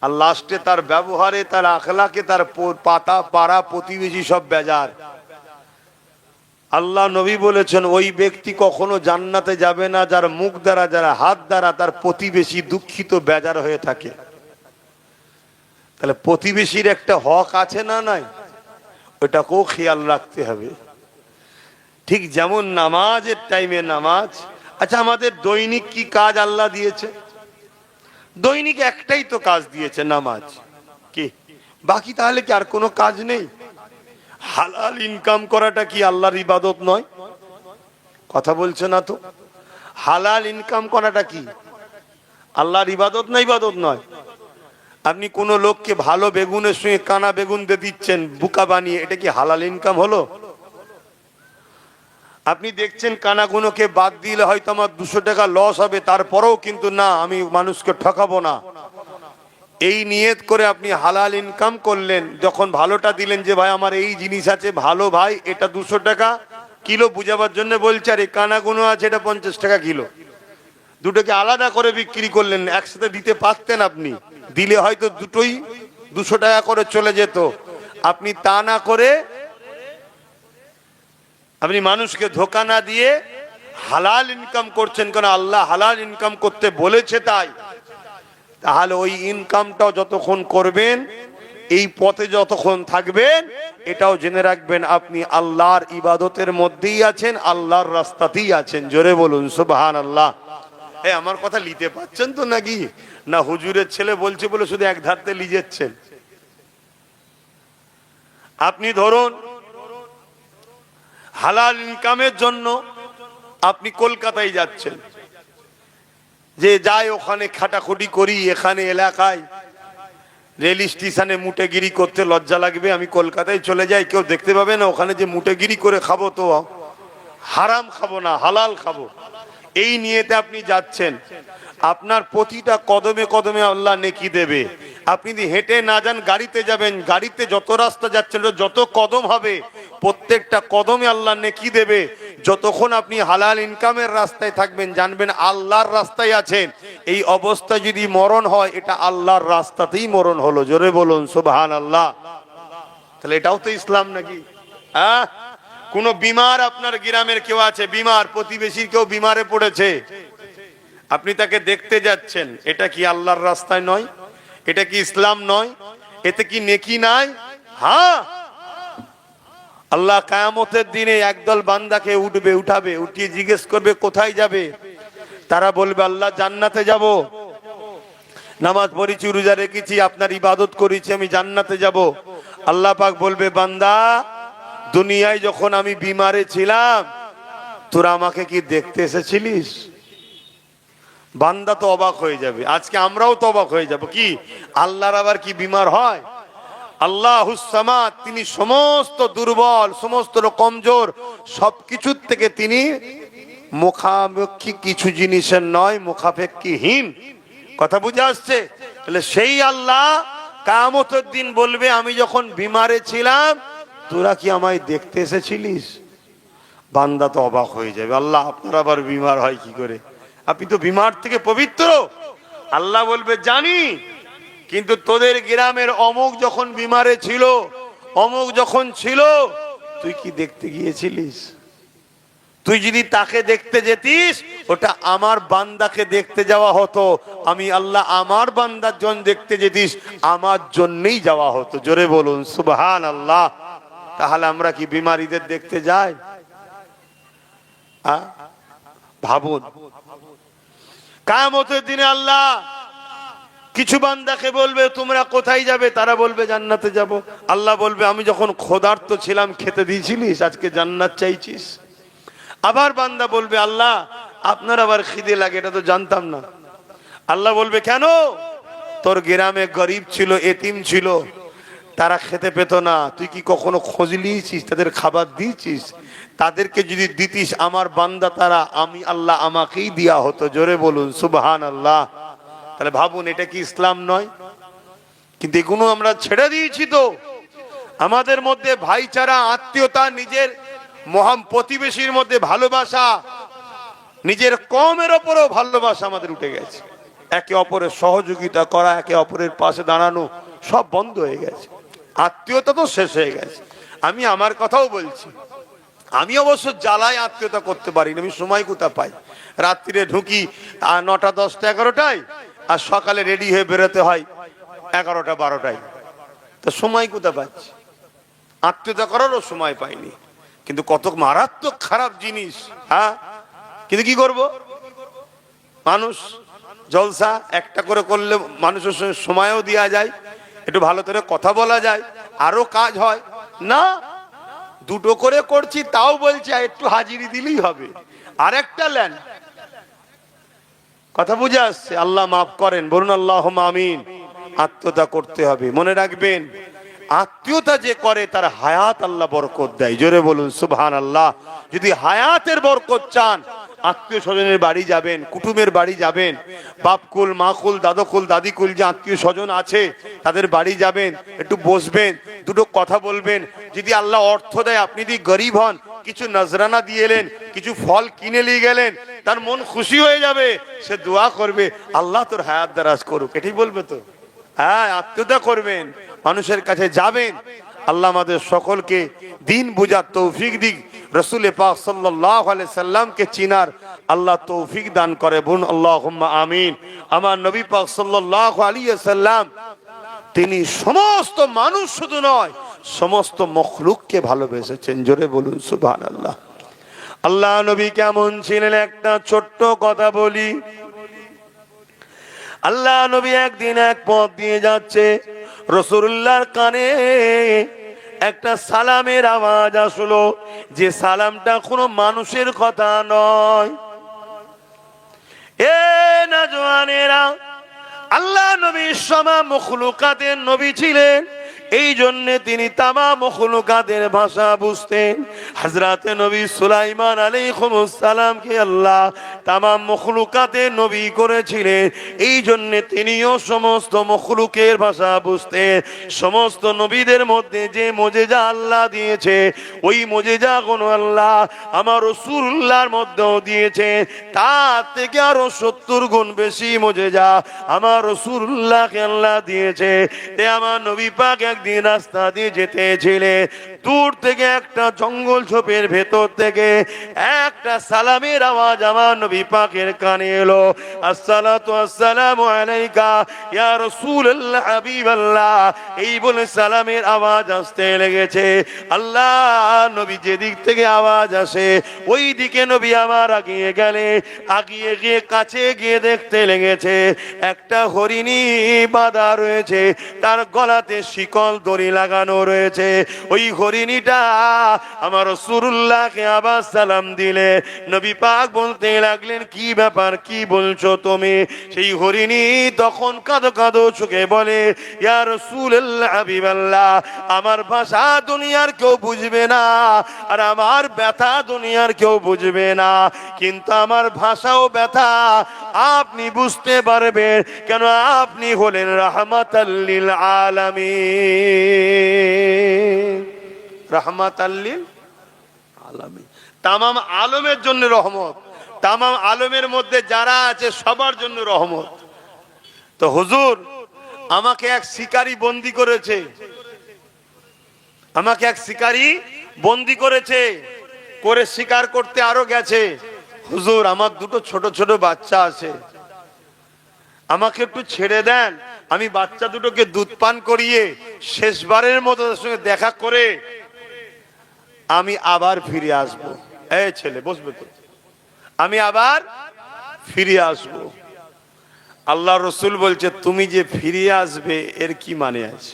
আর লাস্টে তার ব্যবহারে, তার আখলাকে, তার পাতা পাড়া প্রতিবেশী সব বেজার। আল্লাহ নবী বলেছেন ওই ব্যক্তি কখনো জান্নাতে যাবে না যার মুখ দ্বারা, যারা হাত দ্বারা তার প্রতিবেশী দুঃখিত বেজার হয়ে থাকে। তাহলে প্রতিবেশীর একটা হক আছে না নাই? ওটাকেও খেয়াল রাখতে হবে। ঠিক যেমন নামাজের টাইমে নামাজ। আচ্ছা, আমাদের দৈনিক কি কাজ আল্লাহ দিয়েছে? দৈনিক একটাই তো কাজ দিয়েছে, নামাজ। কি বাকি তাহলে কি আর কোনো কাজ নেই? হালাল ইনকাম করাটা কি আল্লাহর ইবাদত নয়? কথা বলছে না তো। হালাল ইনকাম করাটা কি আল্লাহর ইবাদত না? ইবাদত নয়। আপনি কোন লোককে ভালো বেগুনের সঙ্গে কানা বেগুন দিয়ে দিচ্ছেন বুকা বানিয়ে, এটা কি হালাল ইনকাম হলো? আপনি দেখছেন কানাগুনোকে বাদ দিলে হয়তো আমার 200 টাকা লস হবে, তারপরেও কিন্তু না, আমি মানুষকে ঠকাবো না, এই নিয়ত করে আপনি হালাল ইনকাম করলেন। যখন ভালোটা দিলেন যে ভাই আমার এই জিনিস আছে ভালো, ভাই এটা 200 টাকা কিলো বুঝাবার জন্য বলছে, আর এই কানাগুনো আছে এটা 50 টাকা কিলো, দুটোকে আলাদা করে বিক্রি করলেন। একসাথে দিতে পারতেন আপনি, দিলে হয়তো দুটোই 200 টাকা করে চলে যেত। আপনি তা না করে, আপনি মানুষকে ধোঁকা না দিয়ে হালাল ইনকাম করছেন, কারণ আল্লাহ হালাল ইনকাম করতে বলেছে তাই। তাহলে ওই ইনকামটাও যতক্ষণ করবেন, এই পথে যতক্ষণ থাকবেন, এটাও জেনে রাখবেন আপনি আল্লাহর ইবাদতের মধ্যেই আছেন, আল্লাহর রাস্তাতেই আছেন। জোরে বলুন সুবহানাল্লাহ। আমার কথা নিতে পারছেন তো নাকি? না হুজুরের ছেলে বলছে বলে শুধু এক ধারতে লিজেচ্ছেন? আপনি ধরুন হালাল ইনকামের জন্য আপনি কলকাতায় যাচ্ছেন, যে যাই ওখানে খাটাখুটি করি, এখানে এলাকায় রেল স্টেশনে মুটেগিরি করতে লজ্জা লাগবে, আমি কলকাতায় চলে যাই, কেউ দেখতে পাবে না, ওখানে যে মুটেগিরি করে খাবো তো হারাম খাবো না, হালাল খাবো, এই নিয়েতে আপনি যাচ্ছেন। আপনার প্রতিটা কদমে কদমে আল্লাহ নেকি দেবে। আপনি যদি হেঁটে না যান, গাড়িতে যাবেন, গাড়িতে যত রাস্তা যাচ্ছেন, যত কদম হবে, প্রত্যেকটা কদমে আল্লাহ নেকি দেবে। যতক্ষণ আপনি হালাল ইনকামের রাস্তায় থাকবেন, জানবেন আল্লাহর রাস্তায় আছেন। এই অবস্থায় যদি মরণ হয়, এটা আল্লাহর রাস্তাতেই মরণ হলো। জোরে বলুন সুবহানাল্লাহ। তাহলে এটাও তো ইসলাম নাকি? হ্যাঁ, কোন বিমার আপনার গ্রামের কেউ আছে, বিমার প্রতিবেশীর কেউ বিমারে পড়েছে, আপনি তাকে দেখতে যাচ্ছেন, এটা কি আল্লাহর রাস্তায় নয়? এটা কি ইসলাম নয়? এতে কি নেকি নাই? হ্যাঁ, আল্লাহ কিয়ামতের দিনে একদল বান্দাকে উঠাবে, উঠিয়ে জিজ্ঞেস করবে কোথায় যাবে। তারা বলবে আল্লাহ জান্নাতে যাব, নামাজ পড়েছি, রোজা রেখেছি, আপনার ইবাদত করেছি, আমি জান্নাতে যাব। আল্লাহ পাক বলবে বান্দা, দুনিয়ায় যখন আমি বিমারে ছিলাম, তোরা আমাকে কি দেখতে এসেছিলিস? বান্দা তো অবাক হয়ে যাবে। আজকে আমরাও তো অবাক হয়ে যাব, কি আল্লাহর আবার কি বিমার হয়? আল্লাহুস সামাদ, তিনি সমস্ত দুর্বল, সমস্ত কমজোর, সবকিছুর থেকে তিনি মুখাপেক্ষী, কিছু জিনিসের নয়, মুখাপেক্ষীহীন। কথা বুঝে আসছে? তাহলে সেই আল্লাহ কিয়ামতের দিন বলবে আমি যখন বিমারে ছিলাম, তোরা কি আমায় দেখতে এসেছিলিস? বান্দা তো অবাক হয়ে যাবে, আল্লাহ আপনার আবার বিমার হয় কি করে? আপনি তো বিমার থেকে পবিত্র। আল্লাহ বলবে জানি, কিন্তু তোদের গ্রামের অমুক যখন বিমারে ছিল, অমুক যখন ছিল, তুই কি দেখতে গিয়েছিলিস? তুই যদি তাকে দেখতে যেতিস, ওটা আমার বান্দাকে দেখতে যাওয়া হতো। আমি আল্লাহ আমার বান্দার জন্য দেখতে যেতিস, আমার জন্যই যাওয়া হতো। জোরে বলুন সুবহানাল্লাহ। তাহলে আমরা কি বিমারীদের দেখতে যাই? ভাবুন, কিয়ামতের দিনে আল্লাহ কিছু বান্দাকে বলবে তোমরা কোথায় যাবে? তারা বলবে জান্নাতে যাব। আল্লাহ বলবে আমি যখন ক্ষুধার্ত ছিলাম খেতে দিয়েছিলিস, আজকে জান্নাত চাইছিস? আবার বান্দা বলবে আল্লাহ আপনার আবার খিদে লাগে, এটা তো জানতাম না। আল্লাহ বলবে কেন? তোর গ্রামে গরিব ছিল, এতিম ছিল, তারা খেতে পেত না, তুই কি কখনো খোঁজ নিয়েছিস? তাদের খাবার দিয়েছিস? তাদেরকে যদি দিতিস আমার বান্দা তারা, আমি আল্লাহ আমাকেই দেয়া হতো। জোরে বলুন সুবহানাল্লাহ। তাহলে ভাবুন, এটা কি ইসলাম নয়? কিন্তু এগুলো আমরা ছেড়ে দিয়েছি। তো আমাদের মধ্যে ভাইচারা, আত্মীয়তা, নিজের মহান প্রতিবেশীর মধ্যে ভালোবাসা, নিজের কমের ওপরও ভালোবাসা আমাদের উঠে গেছে। একে অপরের সহযোগিতা করা, একে অপরের পাশে দাঁড়ানো, সব বন্ধ হয়ে গেছে। আত্মীয়তা তো শেষ হয়ে গেছে। আমি আমার কথাও বলছি, আমি অবশ্য জ্বালায় আত্মীয়তা করতে পারি না। আমি সময় কোথা পাই? রাত্রিরে ঢুকি 9টা, 10টা, 11টায়, আর সকালে রেডি হয়ে বেরোতে হয় 11টা, 12টায়। তো সময় কোথা পাচ্ছি? আত্মীয়তা করারও সময় পাইনি। কিন্তু কত মারাত্মক খারাপ জিনিস। হ্যাঁ, কিন্তু কি করব? মানুষ জলসা একটা করে করলে মানুষের সঙ্গে সময়ও দেওয়া যায়, একটু ভালো করে কথা বলা যায়, আরো কাজ হয় না। দুটো করে করছি, তাও বলছি একটু হাজিরি দিলেই হবে। আরেকটা লেন, কথা বুঝে আসছে? আল্লাহ মাফ করেন, বলুন আল্লাহুম্মা আমিন। আত্মীয়তা করতে হবে। মনে রাখবেন, আত্মীয়তা যে করে তার হায়াত আল্লাহ বরকত দেয়। জোরে বলুন সুবহানাল্লাহ। যদি হায়াতের বরকত চান, আত্মীয় স্বজনের বাড়ি যাবেন, কুটুমের বাড়ি যাবেন, বাপকুল, মাকুল, দাদকুল, দাদিকুল যে আত্মীয় স্বজন আছে তাদের বাড়ি যাবেন, একটু বসবেন, দুটো কথা বলবেন। যদি আল্লাহ অর্থ দেয়, আপনি যদি গরিব হন, কিছু নজরানা দিয়ে এলেন, কিছু ফল কিনে নিয়ে গেলেন, তার মন খুশি হয়ে যাবে, সে দোয়া করবে আল্লাহ তোর হায়াত দারাজ করুক। এটাই বলবে তো? হ্যাঁ, আত্মীয়তা করবেন, মানুষের কাছে যাবেন। আল্লাহ আমাদের সকলকে দিন বুঝার তৌফিক দিক, রাসূল পাক সাল্লাল্লাহু আলাইহি সাল্লামকে চিনার আল্লাহ তৌফিক দান করে। বলুন আল্লাহুম্মা আমিন। আমার নবী পাক সাল্লাল্লাহু আলাইহি সাল্লাম তিনি সমস্ত মানুষ শুধু নয়, সমস্ত মখলুককে ভালোবেসেছেন। জোরে বলুন সুবহানাল্লাহ। আল্লাহ নবী কেমন ছিলেন একটা ছোট্ট কথা বলি। আল্লাহ নবী একদিন এক পথ দিয়ে যাচ্ছে, রাসূলুল্লাহর কানে একটা সালামের আওয়াজ আসলো, যে সালামটা কোনো মানুষের কথা নয়। এ নওজওয়ানেরা, আল্লাহ নবী সমা মখলুকাতের নবী ছিলেন, এই জন্য তিনি তামাম মখলুকাতের ভাষা বুঝতেন। হযরতে নবী সুলাইমান আলাইহিস সালামকে আল্লাহ তামাম মখলুকাতের নবী করেছিলেন, এই জন্য তিনিও সমস্ত মখলুকের ভাষা বুঝতেন। সমস্ত নবীদের মধ্যে যে মুজিজা আল্লাহ দিয়েছে, ওই মুজিজাগুলো আল্লাহ আমার রাসূলুল্লাহর মধ্যেও দিয়েছে। তার থেকে আরো 70 গুণ বেশি মুজিজা আমার রাসূলুল্লাহকে আল্লাহ দিয়েছে। তে আমার নবী পাক একদিন রাস্তা দিয়ে যেতেছিলেন, দূর থেকে একটা জঙ্গল ঝোপের ভেতর থেকে একটা সালামের আওয়াজ আমার নবী পাকের কানে এলো। আসসালাতু আসসালামু আলাইকা ইয়া রাসূলুল্লাহ হাবিবাল্লাহ, এই বলে সালামের আওয়াজ আসতে লেগেছে। আল্লাহ নবী যেদিক থেকে আওয়াজ আসে ওই দিকে নবী আমার আগিয়ে গেলে, আগিয়ে গিয়ে কাছে গিয়ে দেখতে লেগেছে একটা হরিণী বাঁধা রয়েছে, তার গলাতে শিকল দড়ি লাগানো রয়েছে। ওই হরিণীটা আমার রাসূলুল্লাহকে আবার সালাম দিলে নবী পাক বলতে লাগলেন, কি ব্যাপার, কি বলছো তুমি? সেই হরিণী তখন কাঁদো কাঁদো চোখে বলে, ইয়া রাসূলুল্লাহ হাবিবাল্লাহ, আমার ভাষা দুনিয়ার কেউ বুঝবে না, আর আমার ব্যথা দুনিয়ার কেউ বুঝবে না, কিন্তু আমার ভাষাও ব্যথা আপনি বুঝতে পারবেন, কেন আপনি হলেন রাহমাতাল লিল আলামিন। রাহমাতাল লিল আলামিন, তামাম আলমের জন্য রহমত, তামাম আলমের মধ্যে যারা আছে সবার জন্য রহমত। তো হুজুর, আমাকে এক শিকারী বন্দী করেছে, আমাকে এক শিকারী বন্দী করেছে, করে শিকার করতে আরো গেছে। হুজুর, আমার দুটো ছোট ছোট বাচ্চা আছে, আমাকে একটু ছেড়ে দেন, আমি বাচ্চা দুটোকে দুধ পান করিয়ে শেষবারের মতো তাদের সঙ্গে দেখা করে আমি আবার ফিরে আসবো। এই ছেলে বসবে তো, আমি আবার ফিরে আসবো। আল্লাহ রসুল বলছে, তুমি যে ফিরে আসবে এর কি মানে আছে?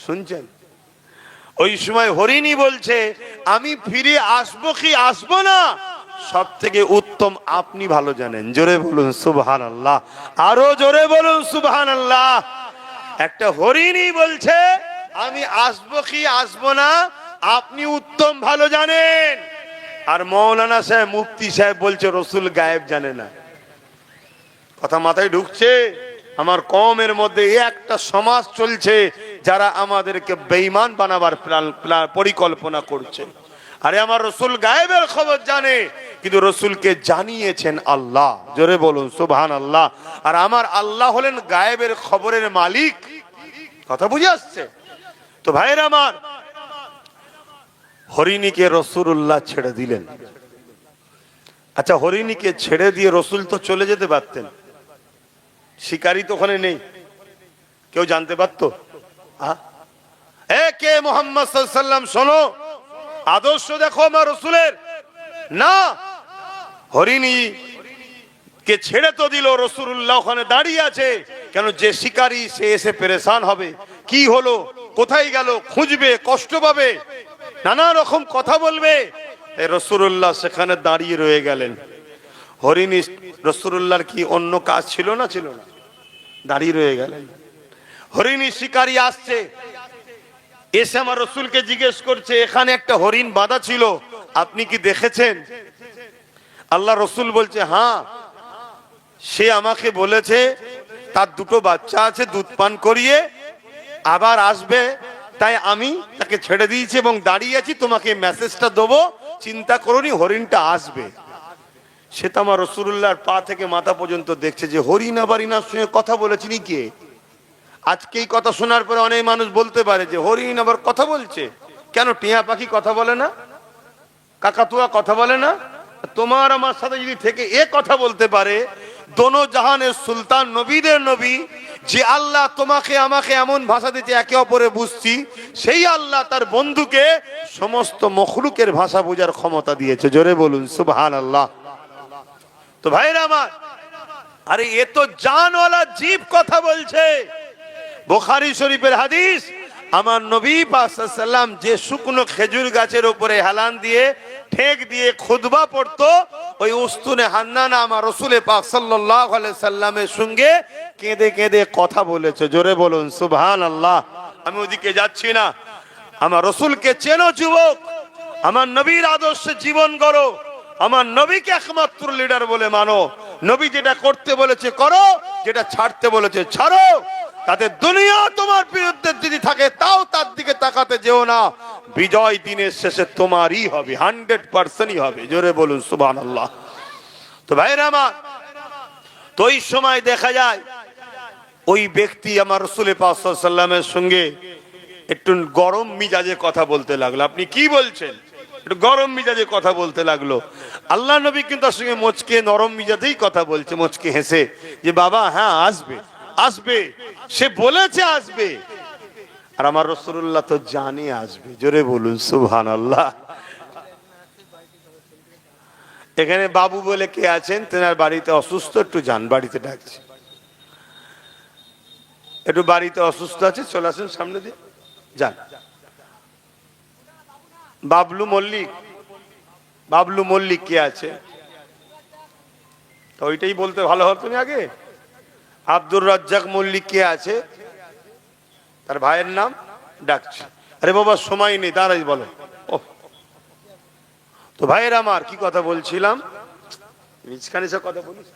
শুনছেন? ওই সময় হরিণী বলছে, আমি ফিরে আসবো কি আসবো না সব থেকে উত্তম আপনি ভালো জানেন। জোরে বলুন সুবহানাল্লাহ, আরো জোরে বলুন সুবহানাল্লাহ। একটা হরিণী বলছে, আমি আসবো কি আসবো না আপনি উত্তম ভালো জানেন। আর মৌলানা সাহেব, মুফতি সাহেব বলছে রসুল গায়েব জানে না। কথা মাথায় ঢুকছে? আমার কওমের মধ্যে একটা সমাজ চলছে যারা আমাদেরকে বেঈমান বানাবার পরিকল্পনা করছে। আরে আমার রসুল গায়েবের খবর জানে, কিন্তু রসুলকে জানিয়েছেন আল্লাহ। জোরে বলুন সুবহানাল্লাহ। আর আমার আল্লাহ হলেন গায়েবের খবরের মালিক। কথা বুঝে আসছে তো ভাইরা আমার? হরিণীকে রাসূলুল্লাহ ছেড়ে দিলেন। আচ্ছা, হরিণীকে ছেড়ে দিয়ে রসুল তো চলে যেতে পারতেন, শিকারী তো ওখানে নেই, কেউ জানতে পারতো? কে মুহাম্মদ সাল্লাল্লাহু আলাইহি ওয়াসাল্লাম, শোনো, আদর্শ দেখো আমার রসুলের। না, হরিণী কে ছেড়ে তো দিল, রাসূলুল্লাহ ওখানে দাঁড়িয়ে আছে। কেন? যে শিকারী সে এসে পেরেশান হবে, কি হলো, কোথায় গেল, খুঁজবে, কষ্ট পাবে, নানা রকম কথা বলবে। রাসূলুল্লাহ সেখানে দাঁড়িয়ে রয়ে গেলেন। হরিণী, রাসূলুল্লাহর কি অন্য কাজ ছিল না? ছিল না, দাঁড়িয়ে রয়ে গেলেন। হরিণী শিকারী আসছে, এসে আমার রসুলকে জিজ্ঞেস করছে, এখানে একটা হরিণ বাঁধা ছিল, আপনি কি দেখেছেন? আল্লাহ রসুল বলছে, হ্যাঁ, সে আমাকে বলেছে তার দুটো বাচ্চা আছে, দুধ পান করিয়ে আবার আসবে, তাই আমি তাকে ছেড়ে দিয়েছি এবং দাঁড়িয়ে আছি, তোমাকে মেসেজটা দেবো, চিন্তা করোনি, হরিণটা আসবে। সে তো আমার রাসূলুল্লাহর পা থেকে মাথা পর্যন্ত দেখছে যে হরিণ আবার ইনার সঙ্গে কথা বলেছিনি কে। আজকে এই কথা শোনার পরে অনেক মানুষ বলতে পারে যে হরিণ আবার কথা বলছে, কেন টিয়া পাখি কথা বলে না, কাকাতুয়া কথা বলে না? তোমার আমার সাথে যদি থেকে এ কথা বলতে পারে, দোনো জাহানের সুলতান, নবীদের নবী, যে আল্লাহ তোমাকে আমাকে এমন ভাষা দিতে একে অপরে বুঝছি, সেই আল্লাহ তার বন্ধুকে সমস্ত মখলুকের ভাষা বোঝার ক্ষমতা দিয়েছে। জোরে বলুন সুবহানাল্লাহ। তো ভাইরা আমার, আরে এ তো জানওয়ালা জীব কথা বলছে। বুখারী শরীফের হাদিস, আমার নবী পাক সাল্লাল্লাহু আলাইহি ওয়াসাল্লাম যে শুকনো খেজুর গাছের উপরে হেলান দিয়ে ঠেক দিয়ে খুতবা পড়তো, ওই উস্তুনে হান্নানা আমার রাসূল পাক সাল্লাল্লাহু আলাইহি সাল্লামের সঙ্গে কেঁদে কেঁদে কথা বলেছে। জোরে বলুন সুবহানাল্লাহ। আমি ওদিকে যাচ্ছি না। আমার রাসূলকে চেনো যুবক, আমার নবীর আদর্শে জীবন গড়ো, আমার নবীকে একমাত্র লিডার বলে মানো। নবী যেটা করতে বলেছে করো, যেটা ছাড়তে বলেছে ছাড়ো। তাতে দুনিয়া তোমার বিরুদ্ধে যদি থাকে তাও তার দিকে তাকাতে যেও না। বিজয় দিনের শেষে তোমারই হবে, 100%ই হবে। জোরে বলুন সুবহানাল্লাহ। তো ভাইরা আমার, তো ওই সময় দেখা যায় ওই ব্যক্তি আমার রাসূল পাক সাল্লাল্লাহু আলাইহি ওয়াসাল্লামের সঙ্গে একটু গরম মিজাজে কথা বলতে লাগলো। আপনি কি বলছেন? একটু গরম মিজাজে কথা বলতে লাগলো। আল্লাহ নবী কিন্তু তার সঙ্গে মুচকে নরম মিজাজেই কথা বলছে, মুচকে হেসে, যে বাবা হ্যাঁ আসবে আসবে, সে বলেছে আসবে। আর আমার রাসূলুল্লাহ তো জানে আসবে। জোরে বলুন সুবহানাল্লাহ। এখানে বাবু বলে কে আছেন, তেনার বাড়িতে অসুস্থ, একটু যান, বাড়িতে ডাকছে, একটু বাড়িতে অসুস্থ আছে, চলে আসেন সামনে দিয়ে যান। বাবলু মল্লিক, বাবলু মল্লিক কে আছে? তো ওইটাই বলতে ভালো হতো না আগে। আব্দুর রাজ্জাক মল্লিক কে আছে? তার ভাইয়ের নাম ডাকছে। আরে বাবা সময় নেই, দাঁড়াই বলো। তো ভাইয়ের আমার কি কথা বলছিলাম, মিজখানে সে কথা বলিস,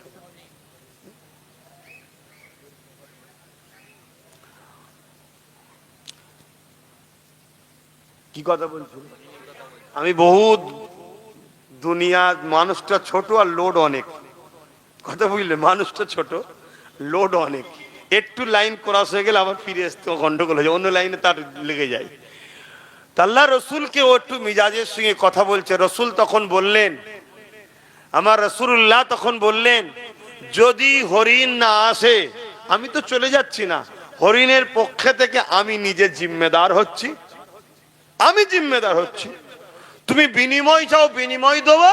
কি কথা বলছিল? আমি বহুত দুনিয়া, মানুষটা ছোট আর লোড অনেক, কথা বুঝলে, মানুষটা ছোট লোড অনেক, একটু লাইন ক্রস হয়ে গেলে আবার ফিরে আসতে গন্ডগোল হয়ে যায়, অন্য লাইনে তার লেগে যায়। আল্লাহ রসুলকে ও একটু মিজাজের সঙ্গে কথা বলছে। রসুল তখন বললেন, আমার রাসূলুল্লাহ তখন বললেন, যদি হরিণ না আসে আমি তো চলে যাচ্ছি না, হরিণের পক্ষে থেকে আমি নিজে জিম্মেদার হচ্ছি, আমি জিম্মেদার হচ্ছি। তুমি বিনিময় চাও বিনিময় দেবো,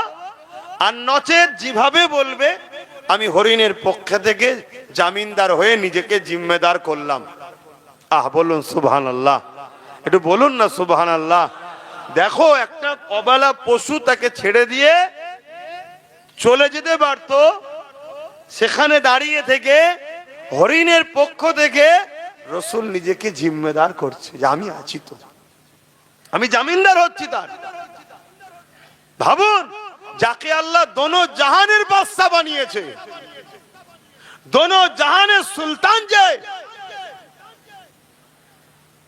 আর নচেত যেভাবে বলবে আমি হরিণের পক্ষে থেকে জামিনদার হয়ে নিজেকে জিম্মেদার করলাম। আহ বলুন সুবহানাল্লাহ, একটু বলুন না সুবহানাল্লাহ। দেখো একটা অবলা পশু তাকে ছেড়ে দিয়ে চলে যেতে পারতো, সেখানে দাঁড়িয়ে থেকে হরিণের পক্ষ থেকে রসুল নিজেকে জিম্মেদার করছে যে আমি আছি, তো আমি জামিনদার হচ্ছি তার। ভাবুন, যাকে আল্লাহ দোনো জাহানের বাদশা বানিয়েছে, দোনো জাহানের সুলতান, যে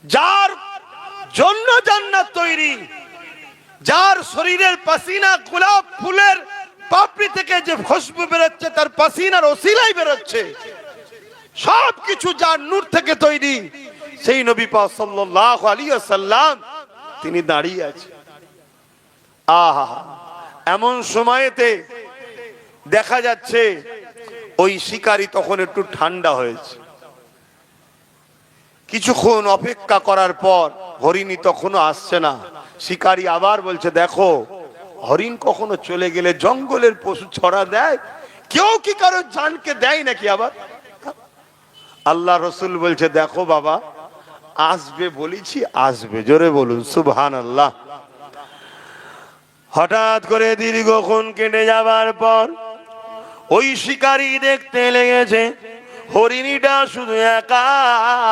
যার জন্য জান্নাত তৈরি, যার শরীরের পাসিনা গোলাপ ফুলের পাপড়ি থেকে যে খুশবু বেরোচ্ছে তার পাসিনার ওসিলাই বেরোচ্ছে, সবকিছু যার নূর থেকে তৈরি, সেই নবী পাক সাল্লাল্লাহু আলাইহি ওয়াসাল্লাম তিনি দাঁড়িয়ে আছেন। আহা, এমন সময়েতে দেখা যাচ্ছে ওই শিকারী তখন একটু ঠান্ডা হয়েছে। কিছুক্ষণ অপেক্ষা করার পর হরিণী তখনও আসছে না। শিকারী আবার বলছে, দেখো হরিণ কখনো চলে গেলে জঙ্গলের পশু ছড়া দেয়, কেউ কি কারো জানকে দেয় নাকি আবার? আল্লাহ রসুল বলছে, দেখো বাবা আসবে বলেছি আসবে। জোরে বলুন সুবহানাল্লাহ। হঠাৎ করে দীর্ঘক্ষণ কেটে যাবার পর ওই শিকারী দেখতে লেগেছে হরিণীটা শুধু একা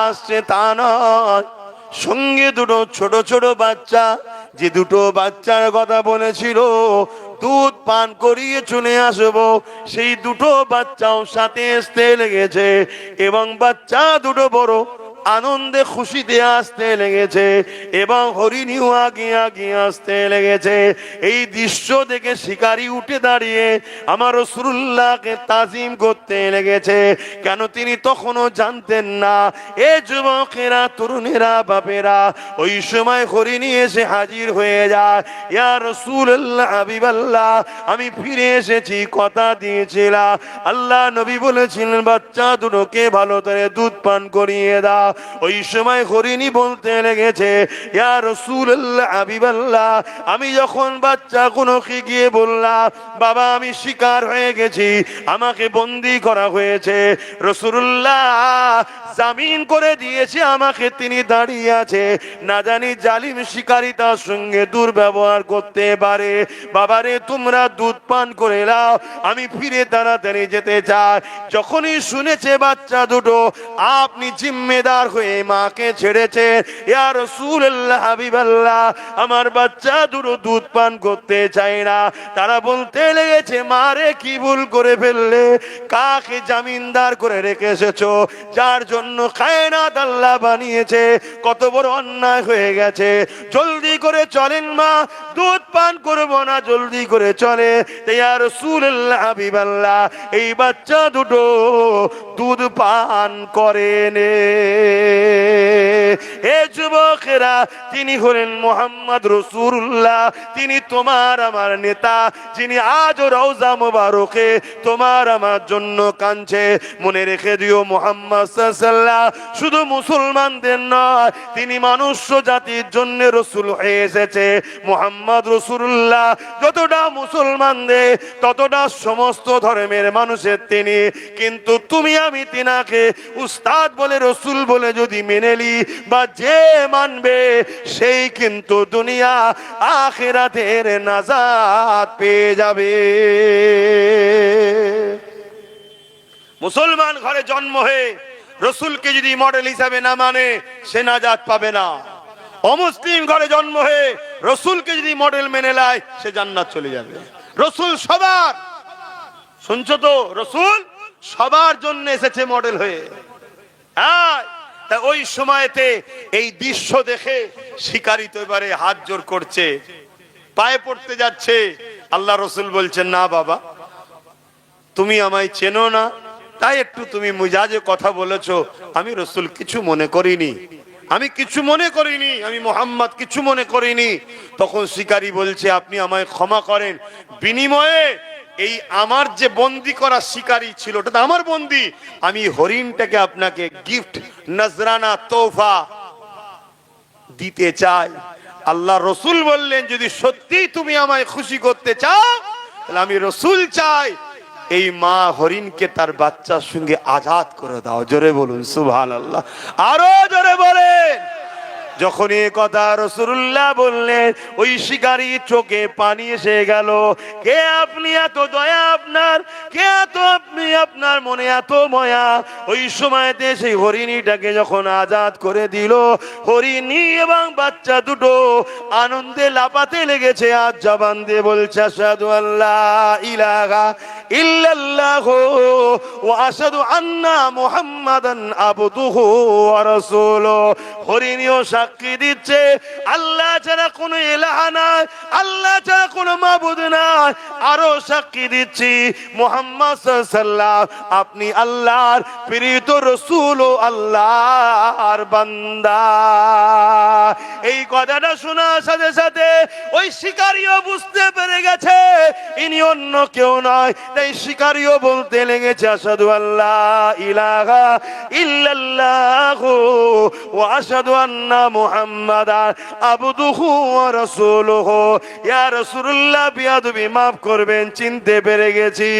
আসছে তা নয়, সঙ্গে দুটো ছোট ছোট বাচ্চা, যে দুটো বাচ্চার কথা বলেছিল দুধ পান করিয়ে চলে আসবো, সেই দুটো বাচ্চাও সাথে আসতে লেগেছে, এবং বাচ্চা দুটো বড় আনন্দে খুশিতে আসতে লেগেছে, এবং হরিণীও আগে আগে আসতে লেগেছে। এই দৃশ্য দেখে শিকারী উঠে দাঁড়িয়ে আমার রাসূলুল্লাহকে তাজিম করতে লেগেছে। কেন তিনি তখনও জানতেন না, এ যুবকেরা, তরুণেরা, বাপেরা, ওই সময় হরিণী এসে হাজির হয়ে যায়। ইয়া রাসূলুল্লাহ, হাবিবাল্লাহ, আমি ফিরে এসেছি, কথা দিয়েছিলাম, আল্লাহ নবী বলেছিলেন বাচ্চা দুটোকে ভালো করে দুধ পান করিয়ে দাও। ওই সময় হরিণী বলতে লেগেছে, ইয়া রাসূলুল্লাহ হাবিবাল্লাহ, আমি যখন বাচ্চা কোনকে গিয়ে বললাম বাবা আমি শিকার হয়ে গেছি, আমাকে বন্দী করা হয়েছে, রাসূলুল্লাহ জামিন করে দিয়েছে আমাকে, তিনি দাঁড়িয়ে আছে, না জানি জালিম শিকারী তার সঙ্গে দুর্ব্যবহার করতে পারে। বাবারে তোমরা দুধ পান করে নাও, আমি ফিরে তাড়াতাড়ি যেতে চাই। যখনই শুনেছে বাচ্চা দুটো আপনি জিম্মেদার হয়ে মাকে ছেড়েছে, ইয়া রাসূলুল্লাহ হাবিবাল্লাহ, আমার বাচ্চা দুটো দুধ পান করতে চায় না। তারা বলতে লেগেছে মারে কি ভুল করে ফেললে, কাকে জামিনদার করে রেখে এসেছো, যার জন্য কায়নাত আল্লাহ বানিয়েছে, কত বড় অন্যায় হয়ে গেছে। জলদি করে চলেন মা, দুধ পান করবো না, জলদি করে চলে। ইয়া রাসূলুল্লাহ হাবিবাল্লাহ, এই বাচ্চা দুটো দুধ পান করেন। হে যুবকেরা, তিনি হলেন মুহাম্মদ রাসূলুল্লাহ, তিনি তোমার আমার নেতা, যিনি আজ রওজা মুবারকে তোমার আমার জন্য কাঁদছে। মনে রেখে দিও মুহাম্মদ সাল্লাল্লাহু আলাইহি ওয়াসাল্লাম শুধু মুসলমানদের নয়, তিনি মনুষ্য জাতির জন্য রাসূল হয়ে এসেছে। মুহাম্মদ রাসূলুল্লাহ যতটা মুসলমানদের ততটা সমস্ত ধর্মের মানুষের তিনি, কিন্তু তুমি আমি তিনাকে উস্তাদ বলে রাসূল বলে যদি মেনে নি, বা যে মানবে সেই কিন্তু দুনিয়া আখিরাতের নাজাত পেয়ে যাবে। মুসলমান ঘরে জন্ম হয়ে রাসূলকে যদি মডেল হিসাবে না মানে সে নাজাত পাবে না। অমুসলিম ঘরে জন্ম হয়ে রাসূলকে যদি মডেল মেনে নেয় সে জান্নাত চলে যাবে। রাসূল সবার, শুনছো তো, রাসূল সবার জন্য এসেছে মডেল হয়ে। হ্যাঁ, তা ওই সময়তে এই দৃশ্য দেখে শিকারী তো এবারে হাত জোর করছে, পায়ে পড়তে যাচ্ছে। আল্লাহ রাসূল বলছেন, না বাবা, তুমি আমায় চেনো না, তাই একটু তুমি মিজাজে কথা বলেছো, আমি রাসূল কিছু মনে করিনি, আমি কিছু মনে করিনি, আমি মুহাম্মদ কিছু মনে করিনি। তখন শিকারী বলছে, আপনি আমায় ক্ষমা করেন, বিনিময়ে এই আমার যে বন্দি করা শিকারী ছিল ওটা তো আমার বন্দি, আমি হরিণটাকে আপনাকে গিফট নজরানা তোহফা দিতে চাই। আল্লাহ রাসূল বললেন, যদি সত্যি তুমি আমায় খুশি করতে চাও তাহলে আমি রাসূল চাই এই মা হরিণকে তার বাচ্চার সঙ্গে আজাদ করে দাও। জোরে বলুন সুবহানাল্লাহ, আরো জোরে বলেন। যখন এই কথা রাসূলুল্লাহ বললেন, ওই শিকারী চোখে পানি এসে গেল। কে আপনি, এত দয়া আপনার, কে এত আপনি, আপনার মনে এত মায়া। ওই সময়তে সেই হরিণীটাকে যখন আজাদ করে দিল, হরিণী এবং বাচ্চা দুটো আনন্দে লাপাতে লেগেছে, আজ জবান দিয়ে বলছে আশহাদু আল্লা ইলাহা ইল্লাল্লাহু ওয়া আশহাদু আন্না মুহাম্মাদান আবদুহু ওয়া রাসূলুহু। হরিণীও সাক্ষী দিচ্ছে আল্লাহ ছাড়া কোনো ইলাহা নাই, আল্লাহ ছাড়া কোনো মাবুদ নাই। আরো সাক্ষী দিচ্ছি মুহাম্মদ সাল্লাল্লাহু আলাইহি ওয়াসাল্লাম আপনি আল্লাহর প্রেরিত রাসূল ও আল্লাহর বান্দা। এই কথাটা শোনার সাথে সাথে ওই শিকারীও বুঝতে পেরে গেছে ইনি অন্য কেউ নয়, তাই শিকারীও বলতে লেগেছে আশহাদু আল্লা ইলাহা ইল্লাল্লাহু ওয়া আশহাদু আন্না মুহাম্মাদান আবদুহু ওয়া রাসূলুহু। ইয়া রাসূলুল্লাহ, বিয়াদবি মাফ করবেন, চিনতে পেরে গেছি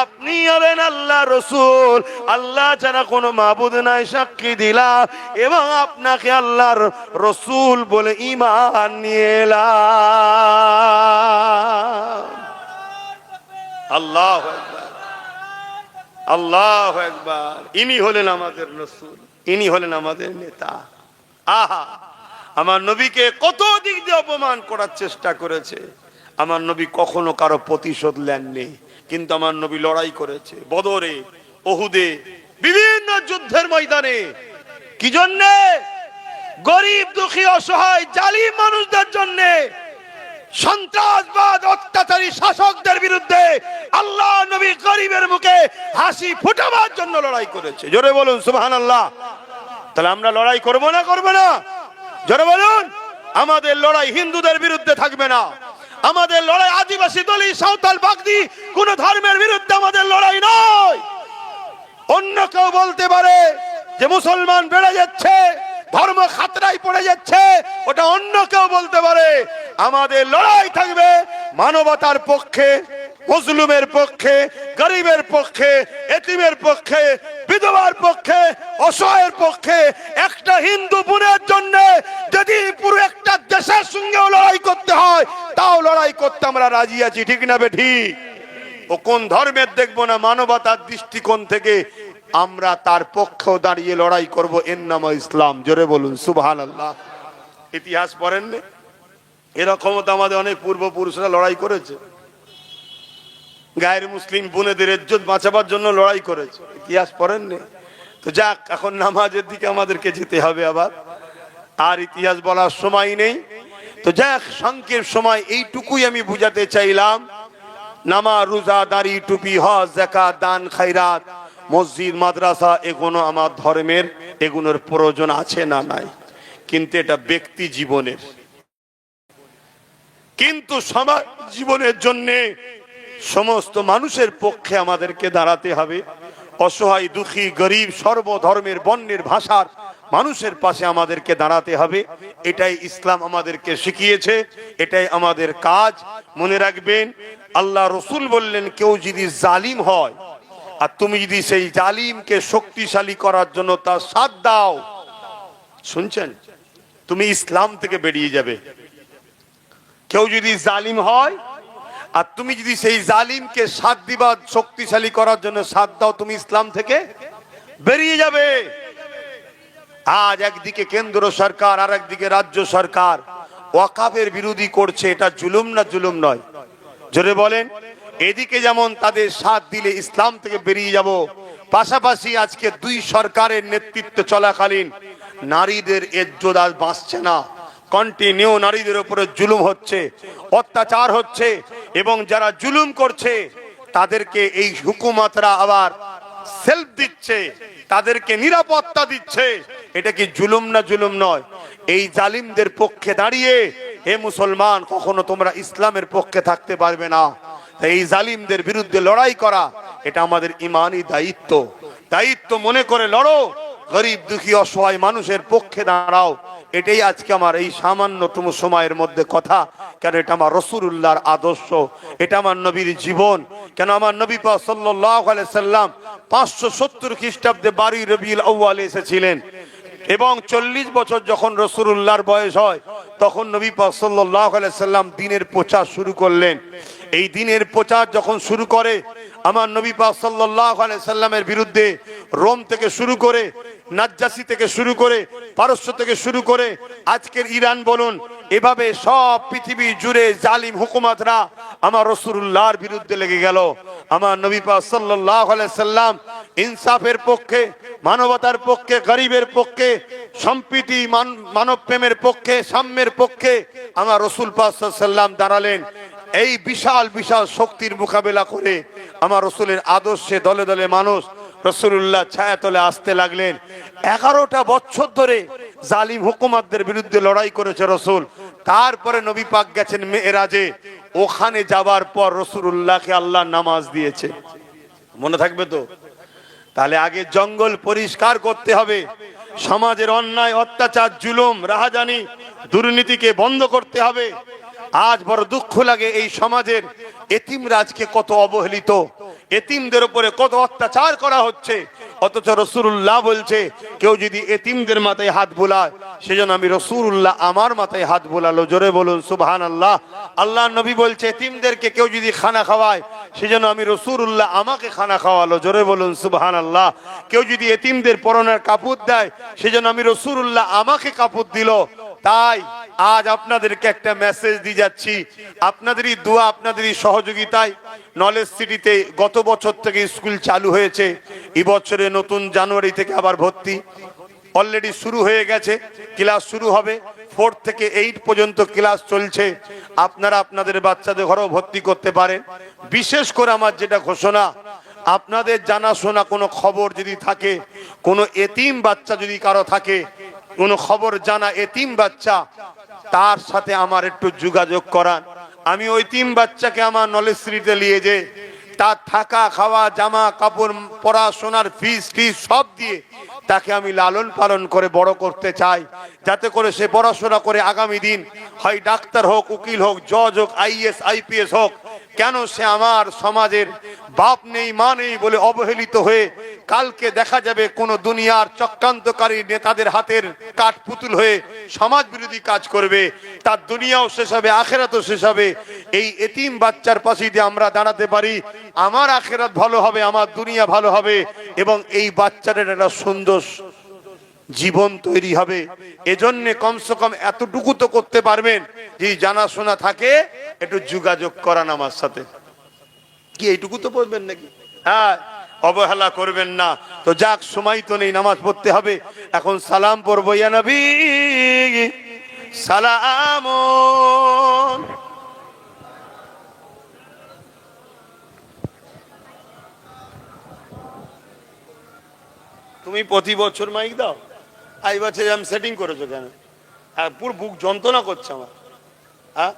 আপনি হলেন আল্লাহর রাসূল, আল্লাহ ছাড়া কোনো মাবুদ নাই সাক্ষী দিলাম, এবং আপনাকে আল্লাহর রাসূল বলে ঈমান নিয়ে এলাম। আল্লাহু আকবার, আল্লাহু আকবার। ইনি হলেন আমাদের রাসূল, ইনি হলেন আমাদের নেতা। আহা, আমার নবীকে কত দিক দিয়ে অপমান করার চেষ্টা করেছে, আমার নবী কখনো কারো প্রতিশোধ নেননি, কিন্তু আমার নবী লড়াই করেছে বদরে, ওহুদে, বিভিন্ন যুদ্ধের ময়দানে। কি জন্যে? গরিব দুঃখী অসহায় জালিম মানুষদের জন্যে, সন্ত্রাসবাদ অত্যাচারী শাসকদের বিরুদ্ধে আল্লাহ নবী গরিবের মুখে হাসি ফোটাবার জন্য লড়াই করেছে। জোরে বলুন সুবহানাল্লাহ। তাহলে আমরা লড়াই করবো না, করবো না? জোরে বলুন। আমাদের লড়াই হিন্দুদের বিরুদ্ধে থাকবে না, আমাদের লড়াই আদিবাসী, দলিত, সাঁওতাল, বাগদি কোন ধর্মের বিরুদ্ধে আমাদের লড়াই নয়। অন্য কেউ বলতে পারে যে মুসলমান বেড়ে যাচ্ছে, ধর্ম খাতরায় পড়ে যাচ্ছে, ওটা অন্য কেউ বলতে পারে। আমাদের লড়াই থাকবে মানবতার পক্ষে, মজলুমের পক্ষে, গরিবের পক্ষে, এতিমের পক্ষে, বিধবার পক্ষে, অসহায়ের পক্ষে। একটা হিন্দু বোনের জন্য যদি পুরো একটা দেশের সঙ্গেও লড়াই করতে হয়, তাও লড়াই করতে আমরা রাজি আছি, ঠিক না বেঠিক? ও কোন ধর্মের দেখবো না, মানবতার দৃষ্টিকোণ থেকে আমরা তার পক্ষেও দাঁড়িয়ে লড়াই করব। এর নাম ইসলাম। জোরে বলুন সুবহানাল্লাহ। ইতিহাস পড়েন না? এরকমও তো আমাদের অনেক পূর্বপুরুষরা লড়াই করেছে, গায়ের মুসলিম বোনেদের ইজ্জত বাঁচাবার জন্য লড়াই করেছে। ইতিহাস পড়েন না? তো যাক, এখন নামাজের দিকে আমাদেরকে যেতে হবে আবার, আর ইতিহাস বলার সময় নেই। তো যাক, সংক্ষেপ সময় এইটুকুই আমি বুঝাতে চাইলাম। নামাজ, রোজা, দাড়ি, টুপি, হজ, যাকাত, দান, খায়রাত, মসজিদ, মাদ্রাসা, এগুলো আমার ধর্মের, এগুলোর প্রয়োজন আছে না নাই, কিন্তু এটা ব্যক্তি জীবনের। কিন্তু সমাজ জীবনের জন্য সমস্ত মানুষের পক্ষে আমাদেরকে দাঁড়াতে হবে। অসহায়, দুঃখী, গরিব, সর্বধর্মের, বর্ণের, ভাষার মানুষের পাশে আমাদেরকে দাঁড়াতে হবে। এটাই ইসলাম আমাদেরকে শিখিয়েছে, এটাই আমাদের কাজ। মনে রাখবেন, আল্লাহ রসুল বললেন, কেউ যদি জালিম হয় আর তুমি যদি সেই জালিমকে শক্তিশালী করার জন্য তার সাথ দাও, শুনছেন, তুমি ইসলাম থেকে বেরিয়ে যাবে। কেউ যদি জালিম হয় আর তুমি যদি সেই জালিমকে সাথ দিবা, শক্তিশালী করার জন্য সাথ দাও, তুমি ইসলাম থেকে বেরিয়ে যাবে। আজ একদিকে কেন্দ্র সরকার আর একদিকে রাজ্য সরকার ওয়াকাফের বিরোধী করছে, এটা জুলুম না জুলুম নয়? জোরে বলেন। এদিকে যেমন তাদের সাথ দিলে ইসলাম থেকে বেরিয়ে যাব, পাশাপাশি আজকে দুই সরকারের নেতৃত্ব চলাকালীন নারীদের ইজ্জত আজ বাঁচছে না। কন্টিনিউ নারীদের উপরে জুলুম হচ্ছে, অত্যাচার হচ্ছে, এবং যারা জুলুম করছে তাদেরকে এই হুকুমতরা আবার সেলফ দিচ্ছে, তাদেরকে নিরাপত্তা দিচ্ছে। এটা কি জুলুম না জুলুম নয়? এই জালিমদের পক্ষে দাঁড়িয়ে হে মুসলমান, কখনো তোমরা ইসলামের পক্ষে থাকতে পারবে না। এই জালিমদের বিরুদ্ধে লড়াই করা এটা আমাদের ইমানি দায়িত্ব। দায়িত্ব মনে করে লড়ো, গরিব, দুঃখী, অসহায় মানুষের পক্ষে দাঁড়াও। এটাই আজকে আমার এই সামান্যতম সময়ের মধ্যে কথা। কেন এটা আমার রাসূলুল্লাহর আদর্শ, এটা আমার নবীর জীবন। কেন আমার নবী পাক সাল্লাল্লাহু আলাইহি সাল্লাম 570 খ্রিস্টাব্দে 12 রবিউল আউয়ালে এসেছিলেন, এবং 40 বছর যখন রাসূলুল্লাহর বয়স হয় তখন নবী পাক সাল্লাল্লাহু আলাইহি সাল্লাম দ্বীনের প্রচার শুরু করলেন। এই দ্বীনের প্রচার যখন শুরু করে, আমার নবী পাক সাল্লাল্লাহু আলাইহি সাল্লামের বিরুদ্ধে রোম থেকে শুরু করে, নাজ্জাসি থেকে শুরু করে, পারস্য থেকে শুরু করে আজকের ইরান বলুন, এভাবে সব পৃথিবী জুড়ে জালিম হুকুমতরা আমার রাসূলুল্লাহর বিরুদ্ধে লেগে গেল। আমার নবী পাক সাল্লাল্লাহু আলাইহি সাল্লাম ইনসাফের পক্ষে, মানবতার পক্ষে, গরিবের পক্ষে, সম্প্রীতি, মানব প্রেমের পক্ষে, সাম্যের পক্ষে আমার রাসূল পাক সাল্লাল্লাহু আলাইহি সাল্লাম দাঁড়ালেন। এই বিশাল বিশাল শক্তির মোকাবেলা করে আমার রাসূলের আদর্শে দলে দলে মানুষ রাসূলুল্লাহ ছায়াতলে আসতে লাগলেন। 11টা বছর ধরে জালিম হুকুমতদের বিরুদ্ধে লড়াই করেছে রাসূল। তারপরে নবী পাক গেছেন মেরাজে, ওখানে যাবার পর রাসূলুল্লাহকে আল্লাহ নামাজ দিয়েছে। মনে থাকবে তো? তাহলে আগে জঙ্গল পরিষ্কার করতে হবে, সমাজের অন্যায়, অত্যাচার, জুলুম, রাহাজানি, দুর্নীতিকে বন্ধ করতে হবে। আজ বড় দুঃখ লাগে এই সমাজের এতিমরা আজকে কত অবহেলিত, এতিমদের উপরে কত অত্যাচার করা হচ্ছে। অথচ রাসূলুল্লাহ বলছে, কেউ যদি এতিমদের মাথায় হাত বোলায় সেজন্য আমি রাসূলুল্লাহ আমার মাথায় হাত বোলালো। জোরে বলুন সুবহানাল্লাহ। আল্লাহ নবী বলছে, এতিমদেরকে কেউ যদি খানা খাওয়ায় সেজন্য আমি রাসূলুল্লাহ আমাকে খানা খাওয়ালো। জোরে বলুন সুবহানাল্লাহ। কেউ যদি এতিমদের পরনের কাপড় দেয় সেজন্য আমি রাসূলুল্লাহ আমাকে কাপড় দিল। তাই আজ আপনাদেরকে একটা মেসেজ দিয়ে যাচ্ছি, আপনাদেরই দোয়া, আপনাদেরই সহযোগিতায় নলেজ সিটিতে গত বছর থেকে স্কুল চালু হয়েছে। এই বছরে নতুন জানুয়ারি থেকে আবার ভর্তি অলরেডি শুরু হয়ে গেছে, ক্লাস শুরু হবে। 4 থেকে 8 পর্যন্ত ক্লাস চলছে। আপনারা আপনাদের বাচ্চাদের ঘরেও ভর্তি করতে পারেন। বিশেষ করে আমার যেটা ঘোষণা, আপনাদের জানাশোনা কোনো খবর যদি থাকে, কোনো এতিম বাচ্চা যদি কারো থাকে, কোনো খবর জানা এতিম বাচ্চা, তার সাথে আমার একটু যোগাযোগ করান। আমি ওই এতিম বাচ্চাকে আমার নলেজ সিটিতে নিয়ে যে তার থাকা, খাওয়া, জামা কাপড়, পড়াশোনার ফিস সব দিয়ে তাকে আমি লালন পালন করে বড় করতে চাই, যাতে করে সে পড়াশোনা করে আগামী দিন হয় ডাক্তার হোক, উকিল হোক, জজ হোক, আইএস আইপিএস হোক। কেন সে আমার সমাজের বাপ নেই মা নেই বলে অবহেলিত হয়ে কালকে দেখা যাবে কোন দুনিয়ার চক্রান্তকারী নেতাদের হাতের কাঠপুতুল হয়ে সমাজ বিরোধী কাজ করবে, তার দুনিয়াও শেষ হবে, আখেরাতও শেষ হবে। এই এতিম বাচ্চার পাশে দিয়ে আমরা দাঁড়াতে পারি, আমার আখেরাত ভালো হবে, আমার দুনিয়া ভালো হবে, এবং এই বাচ্চাদের একটা সুন্দর জীবন তৈরি হবে। এজন্য কমসে কম এতটুকু তো করতে পারবেন যে জানাশোনা থাকে একটু যোগাযোগ করান আমার সাথে, কি এইটুকু তো বলবেন নাকি? হ্যাঁ, অবহেলা করবেন না। তো যাক, সময় তো নেই, নামাজ পড়তে হবে। এখন সালাম পড়বো। ইয়া নবী সালাম। তুমি প্রতি বছর মাইক দাও, এই বছর আমি সেটিং করেছো কেন? পুরো বুক যন্ত্রণা করছে আমার। হ্যাঁ,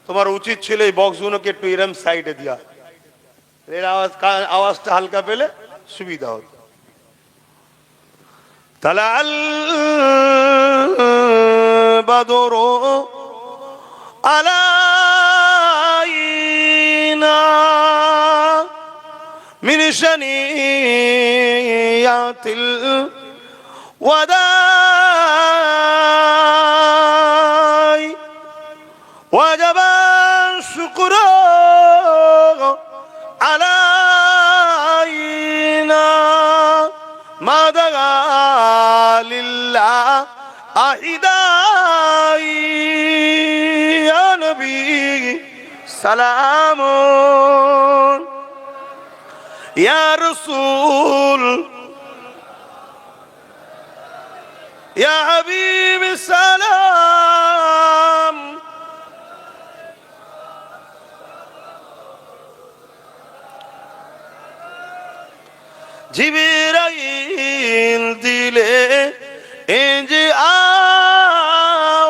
তোমার উচিত ছিল এই বক্সগুলোকে একটু এরম সাইডে দিয়া, এর আওয়াজটা হালকা পেলে সুবিধা হতো। তালাল বাদরু আলাইনা মিন শানিয়াতিল ওয়াদাই ওয়াজাবা শুকরু আলাইনা মা দাগা লিল্লাহ আহিদাই। ইয়া নবী সালামুন, ইয়া রাসূল, ইয়া হাবিব সালাম। জিবরাইল দিলে এই যে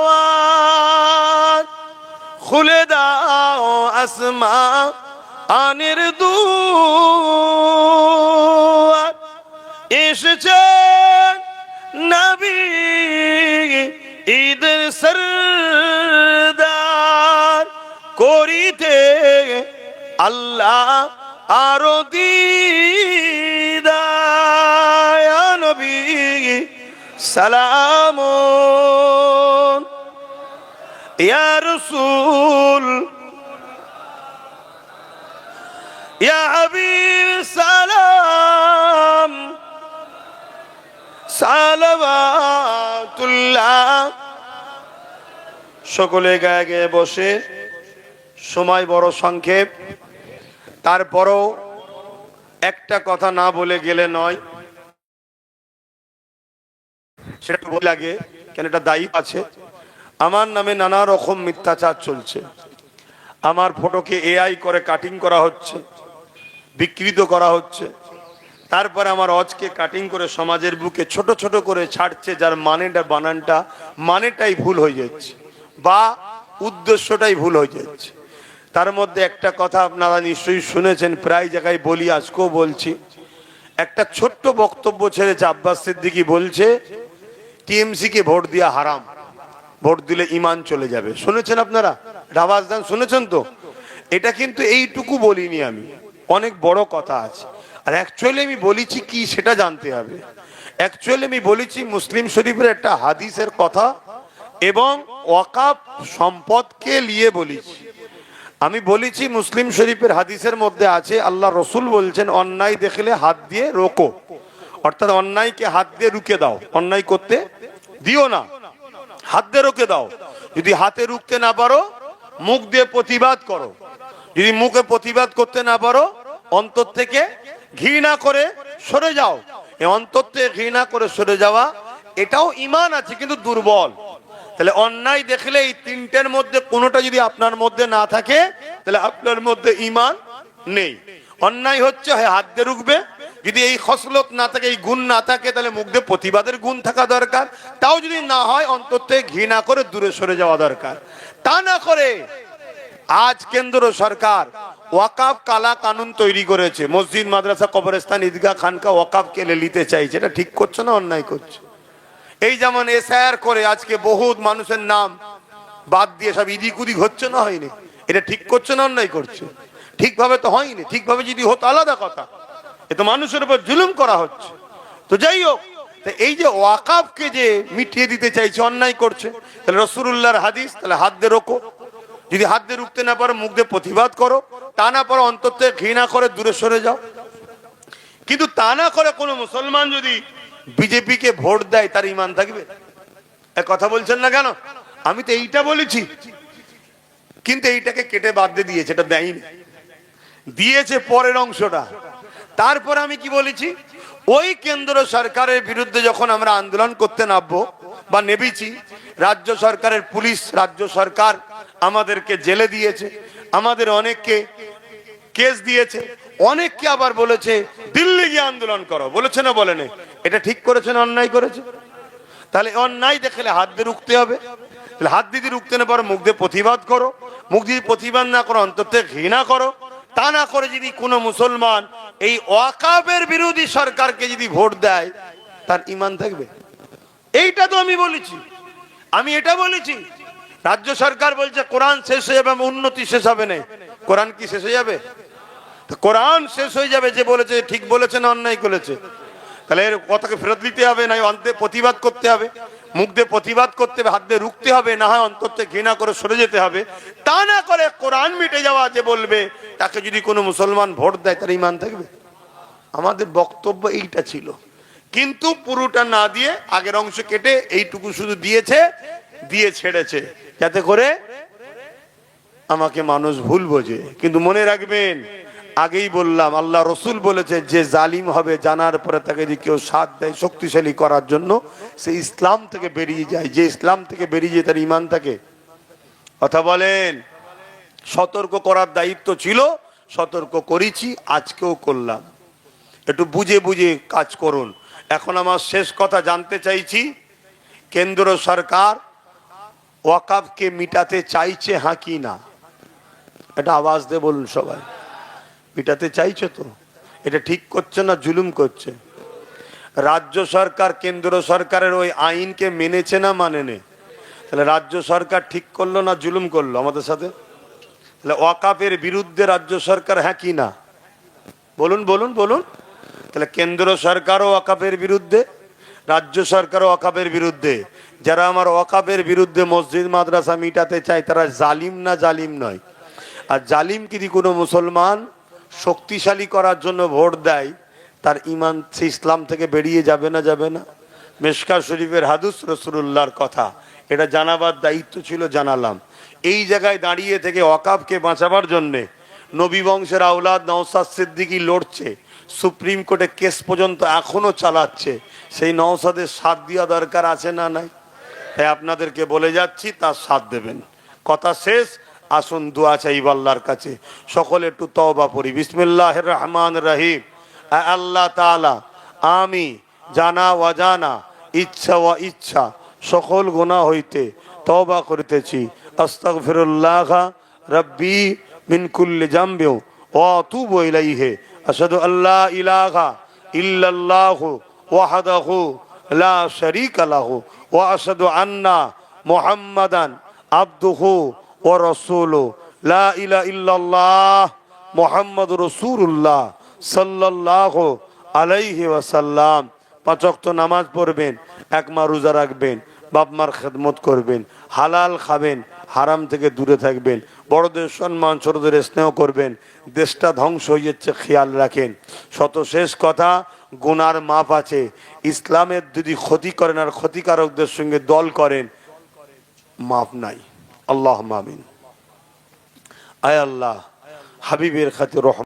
আওয়াজ, খুলে দাও আসমা আনের দুয়ার। এসেছে নবী ঈদের সরদার, করিতে আল্লাহ আরো দিদার। ইয়া নবী সালামুন, ইয়া রাসূল, ইয়া হাবিব সালাম। সালাওয়াতুল্লাহ। সকলে গায়ে গায়ে বসে, সময় বড় সংক্ষেপ, তারপরও একটা কথা না বলে গেলে নয়, সেটা বলে লাগে কেন, এটা দায়িত্ব আছে। আমার নামে নানা রকম মিথ্যাচার চলছে, আমার ফটোকে এআই করে কাটিং করা হচ্ছে, বিকৃত করা হচ্ছে, তারপরে আমার অজকে কাটিং করে সমাজের বুকে ছোট ছোট করে ছাড়ছে, যার মানেটা মানেটাই ভুল হয়ে যাচ্ছে বা উদ্দেশ্যটাই ভুল হয়ে যাচ্ছে। তার মধ্যে একটা কথা আপনারা নিশ্চয়ই শুনেছেন, প্রায় জায়গায় বলি, আজকেও বলছি। একটা ছোট্ট বক্তব্য ছেড়েছে আব্বাস সিদ্দিকী, বলছে টিএমসি কে ভোট দেওয়া হারাম, ভোট দিলে ঈমান চলে যাবে। শুনেছেন আপনারা? আওয়াজ দেন, শুনেছেন তো? এটা কিন্তু এইটুকু বলিনি আমি, অনেক বড় কথা আছে। আর অ্যাকচুয়ালি আমি বলেছি কি সেটা জানতে হবে। অ্যাকচুয়ালি আমি বলেছি মুসলিম শরীফের একটা হাদিসের কথা এবং ওয়াকাফ সম্পদকে নিয়ে বলেছি। আমি বলেছি মুসলিম শরীফের হাদিসের মধ্যে আছে, আল্লাহ রসুল বলছেন অন্যায় দেখলে হাত দিয়ে রোকো, অর্থাৎ অন্যায়কে হাত দিয়ে রুখে দাও, অন্যায় করতে দিও না, হাত দিয়ে রুখে দাও। যদি হাতে রুখতে না পারো মুখ দিয়ে প্রতিবাদ করো, যদি মুখে প্রতিবাদ করতে না পারো অন্তর থেকে ঘৃণা করে সরে যাও। এই অন্তর থেকে ঘৃণা করে সরে যাওয়া, এটাও ঈমান আছে কিন্তু দুর্বল। তাহলে অন্যায় দেখলে এই তিনটের মধ্যে কোনোটা যদি আপনার মধ্যে না থাকে তাহলে আপনার মধ্যে ঈমান নেই। অন্যায় হচ্ছে হয় হাত দিয়ে রুখবে, যদি এই খসলত না থাকে, এই গুণ না থাকে, তাহলে মুখ দিয়ে প্রতিবাদের গুণ থাকা দরকার। তাও যদি না হয় অন্তর থেকে ঘৃণা করে দূরে সরে যাওয়া দরকার। তা না করে আজ কেন্দ্র সরকার ওয়াকাফ কালা কানুন তৈরি করেছে, মসজিদ, মাদ্রাসা, কবরস্থান, ঈদগাহ, খানকা ওয়াকাফ কেলে নিতে চাইছে। এটা ঠিক করছে না অন্যায় করছে? এই যেমন এসআইআর করে আজকে বহুত মানুষের নাম বাদ দিয়ে সব ইদিক উদিক হচ্ছে না, হয়নি? এটা ঠিক করছে না অন্যায় করছে? ঠিকভাবে তো হয়নি। ঠিকভাবে যদি হতো আলাদা কথা, এ তো মানুষের উপর জুলুম করা হচ্ছে। তো যাই হোক, এই যে ওয়াকাফকে যে মিটিয়ে দিতে চাইছে, অন্যায় করছে। তাহলে রাসূলুল্লাহর হাদিস, তাহলে হাত দিয়ে রোকো। যদি হাত দিয়ে রুখতে না পারো, মুখ দিয়ে প্রতিবাদ করো। তা না পারো, অন্তর থেকে ঘৃণা করে দূরে সরে যাও। কিন্তু তা না করে কোনো মুসলমান যদি বিজেপিকে ভোট দেয়, তার ঈমান থাকবে? এক কথা বলছেন না কেন? আমি তো এইটা বলেছি, কিন্তু এইটাকে কেটে বাদ দিয়ে দিয়েছে, এটা দেয়নি, দিয়েছে পরের অংশটা। তারপর আমি কি বলেছি? ওই কেন্দ্র সরকারের বিরুদ্ধে যখন আমরা আন্দোলন করতে নামবো বা নেবেছি, রাজ্য সরকারের পুলিশ, রাজ্য সরকার আমাদেরকে জেলে দিয়েছে, আমাদের অনেককে কেস দিয়েছে, অনেককে আবার বলেছে দিল্লি গিয়ে আন্দোলন করো, বলেছে না বলেনি? এটা ঠিক করেছে না অন্যায় করেছে? তাহলে অন্যায় দেখলে হাত দিয়ে রুখতে হবে। তাহলে হাত দিয়ে রুখতে না পারো, মুখ দিয়ে প্রতিবাদ করো। মুখ দিয়ে প্রতিবাদ না করো, অন্তর থেকে ঘৃণা করো। তা না করে যদি কোনো মুসলমান এই ওয়াকাফের বিরোধী সরকারকে যদি ভোট দেয়, তার ঈমান থাকবে? এইটা তো আমি বলেছি। আমি এটা বলেছি, রাজ্য সরকার বলছে কোরআন শেষ হয়ে যাবে, উন্নতি শেষ হবে না। কোরআন কি শেষ হয়ে যাবে? কোরআন শেষ হয়ে যাবে। যে বলেছে ঠিক বলেছে না অন্যায় করেছে? তাহলে এর কথাকে ফেরত দিতে হবে, না অন্তে প্রতিবাদ করতে হবে, মুখ দিয়ে প্রতিবাদ করতে হবে, হাত দিয়ে রুখতে হবে, না হয় অন্তর থেকে ঘৃণা করে সরে যেতে হবে। তা না করে কোরআন মিটে যাওয়া যে বলবে, তাকে যদি কোনো মুসলমান ভোট দেয়, তার ঈমান থাকবে? আমাদের বক্তব্য এইটা ছিল, কিন্তু পুরোটা না দিয়ে আগের অংশ কেটে এইটুকু শুধু দিয়েছে, দিয়ে ছেড়েছে, যাতে করে আমাকে মানুষ ভুল বোঝে। কিন্তু মনে রাখবেন, আগেই বললাম, আল্লাহ রসুল বলেছে যে জালিম হবে, জানার পরে তাকে যদি কেউ সাথ দেয় শক্তিশালী করার জন্য, সে ইসলাম থেকে বেরিয়ে যায়। যে ইসলাম থেকে বেরিয়ে যায়, তার ঈমান থাকে। কথা বলেন। সতর্ক করার দায়িত্ব ছিল, সতর্ক করেছি, আজকেও করলাম। একটু বুঝে বুঝে কাজ করুন। এখন আমার শেষ কথা জানতে চাইছি, কেন্দ্র সরকার ওয়াকাফকে মিটাতে চাইছে, হ্যাঁ কি না? এটা আওয়াজ দিয়ে বলুন সবাই। মিটাতে চাইছে তো? এটা ঠিক করছে না জুলুম করছে? রাজ্য সরকার কেন্দ্র সরকারের ওই আইনকে মেনেছে না মানেনি? তাহলে রাজ্য সরকার ঠিক করলো না জুলুম করলো আমাদের সাথে? তাহলে ওয়াকাফের বিরুদ্ধে রাজ্য সরকার, হ্যাঁ কি না? বলুন বলুন বলুন। তাহলে কেন্দ্র সরকারও ওয়াকাফের বিরুদ্ধে, রাজ্য সরকারও ওয়াকাফের বিরুদ্ধে। যারা আমার ওয়াকাফের বিরুদ্ধে মসজিদ মাদ্রাসা মিটাতে চায়, তারা জালিম না জালিম নয়? আর জালিম যদি কোনো মুসলমান শক্তিশালী করার জন্য ভোট দেয়, তার ঈমান সে ইসলাম থেকে বেরিয়ে যাবে না যাবে না? মিশকাত শরীফের হাদিস, রাসূলুল্লাহর কথা, এটা জানাবার দায়িত্ব ছিল, জানালাম। এই জায়গায় দাঁড়িয়ে থেকে ওয়াকাফকে বাঁচাবার জন্যে নবী বংশের আওলাদ নওশাদ সিদ্দিকী লড়ছে, সুপ্রিম কোর্টে কেস পর্যন্ত এখনো চালাচ্ছে। সেই নওশাদের সাথ দেওয়া দরকার আছে না নাই? তাই আপনাদেরকে বলে যাচ্ছি, তার সাথ দেবেন। কথা শেষ। আসুন দোয়া চাইব আল্লাহর কাছে। সকলে একটু তওবা পড়ি। বিসমিল্লাহির রহমানির রহিম। আল্লাহ তাআলা, আমি জানা অজানা, ইচ্ছা ও ইচ্ছা সকল গুনাহ হইতে তওবা করিতেছি। আস্তাগফিরুল্লাহ রাব্বি মিন কুল্লি যামবি ওয়া আতুবু ইলাইহি। আশহাদু আল্লা ইলাহা ইল্লাল্লাহু ওয়াহদাহু লা শারীকা লাহু ওয়া আশহাদু আন্না মুহাম্মাদান আবদুহু ওয়া রাসূলুহু। লা ইলাহা ইল্লাল্লাহ মুহাম্মাদুর রাসূলুল্লাহ সাল্লাল্লাহু আলাইহি ওয়াসাল্লাম। 5 ওয়াক্ত নামাজ পড়বেন, এক মাস রোজা রাখবেন, বাপ মার খেদমত করবেন, হালাল খাবেন, হারাম থেকে দূরে থাকবেন, বড়দের সম্মান, ছোটদের স্নেহ করবেন। দেশটা ধ্বংস হয়ে যাচ্ছে, খেয়াল রাখেন। শত শেষ কথা, গুনার মাপ আছে। ইসলামের যদি ক্ষতি করেন আর ক্ষতিকারকদের সঙ্গে দল করেন, মাপ নাই। আল্লাহুম্মা আমিন। আয় আল্লাহ, হাবিবের খাতির রহমত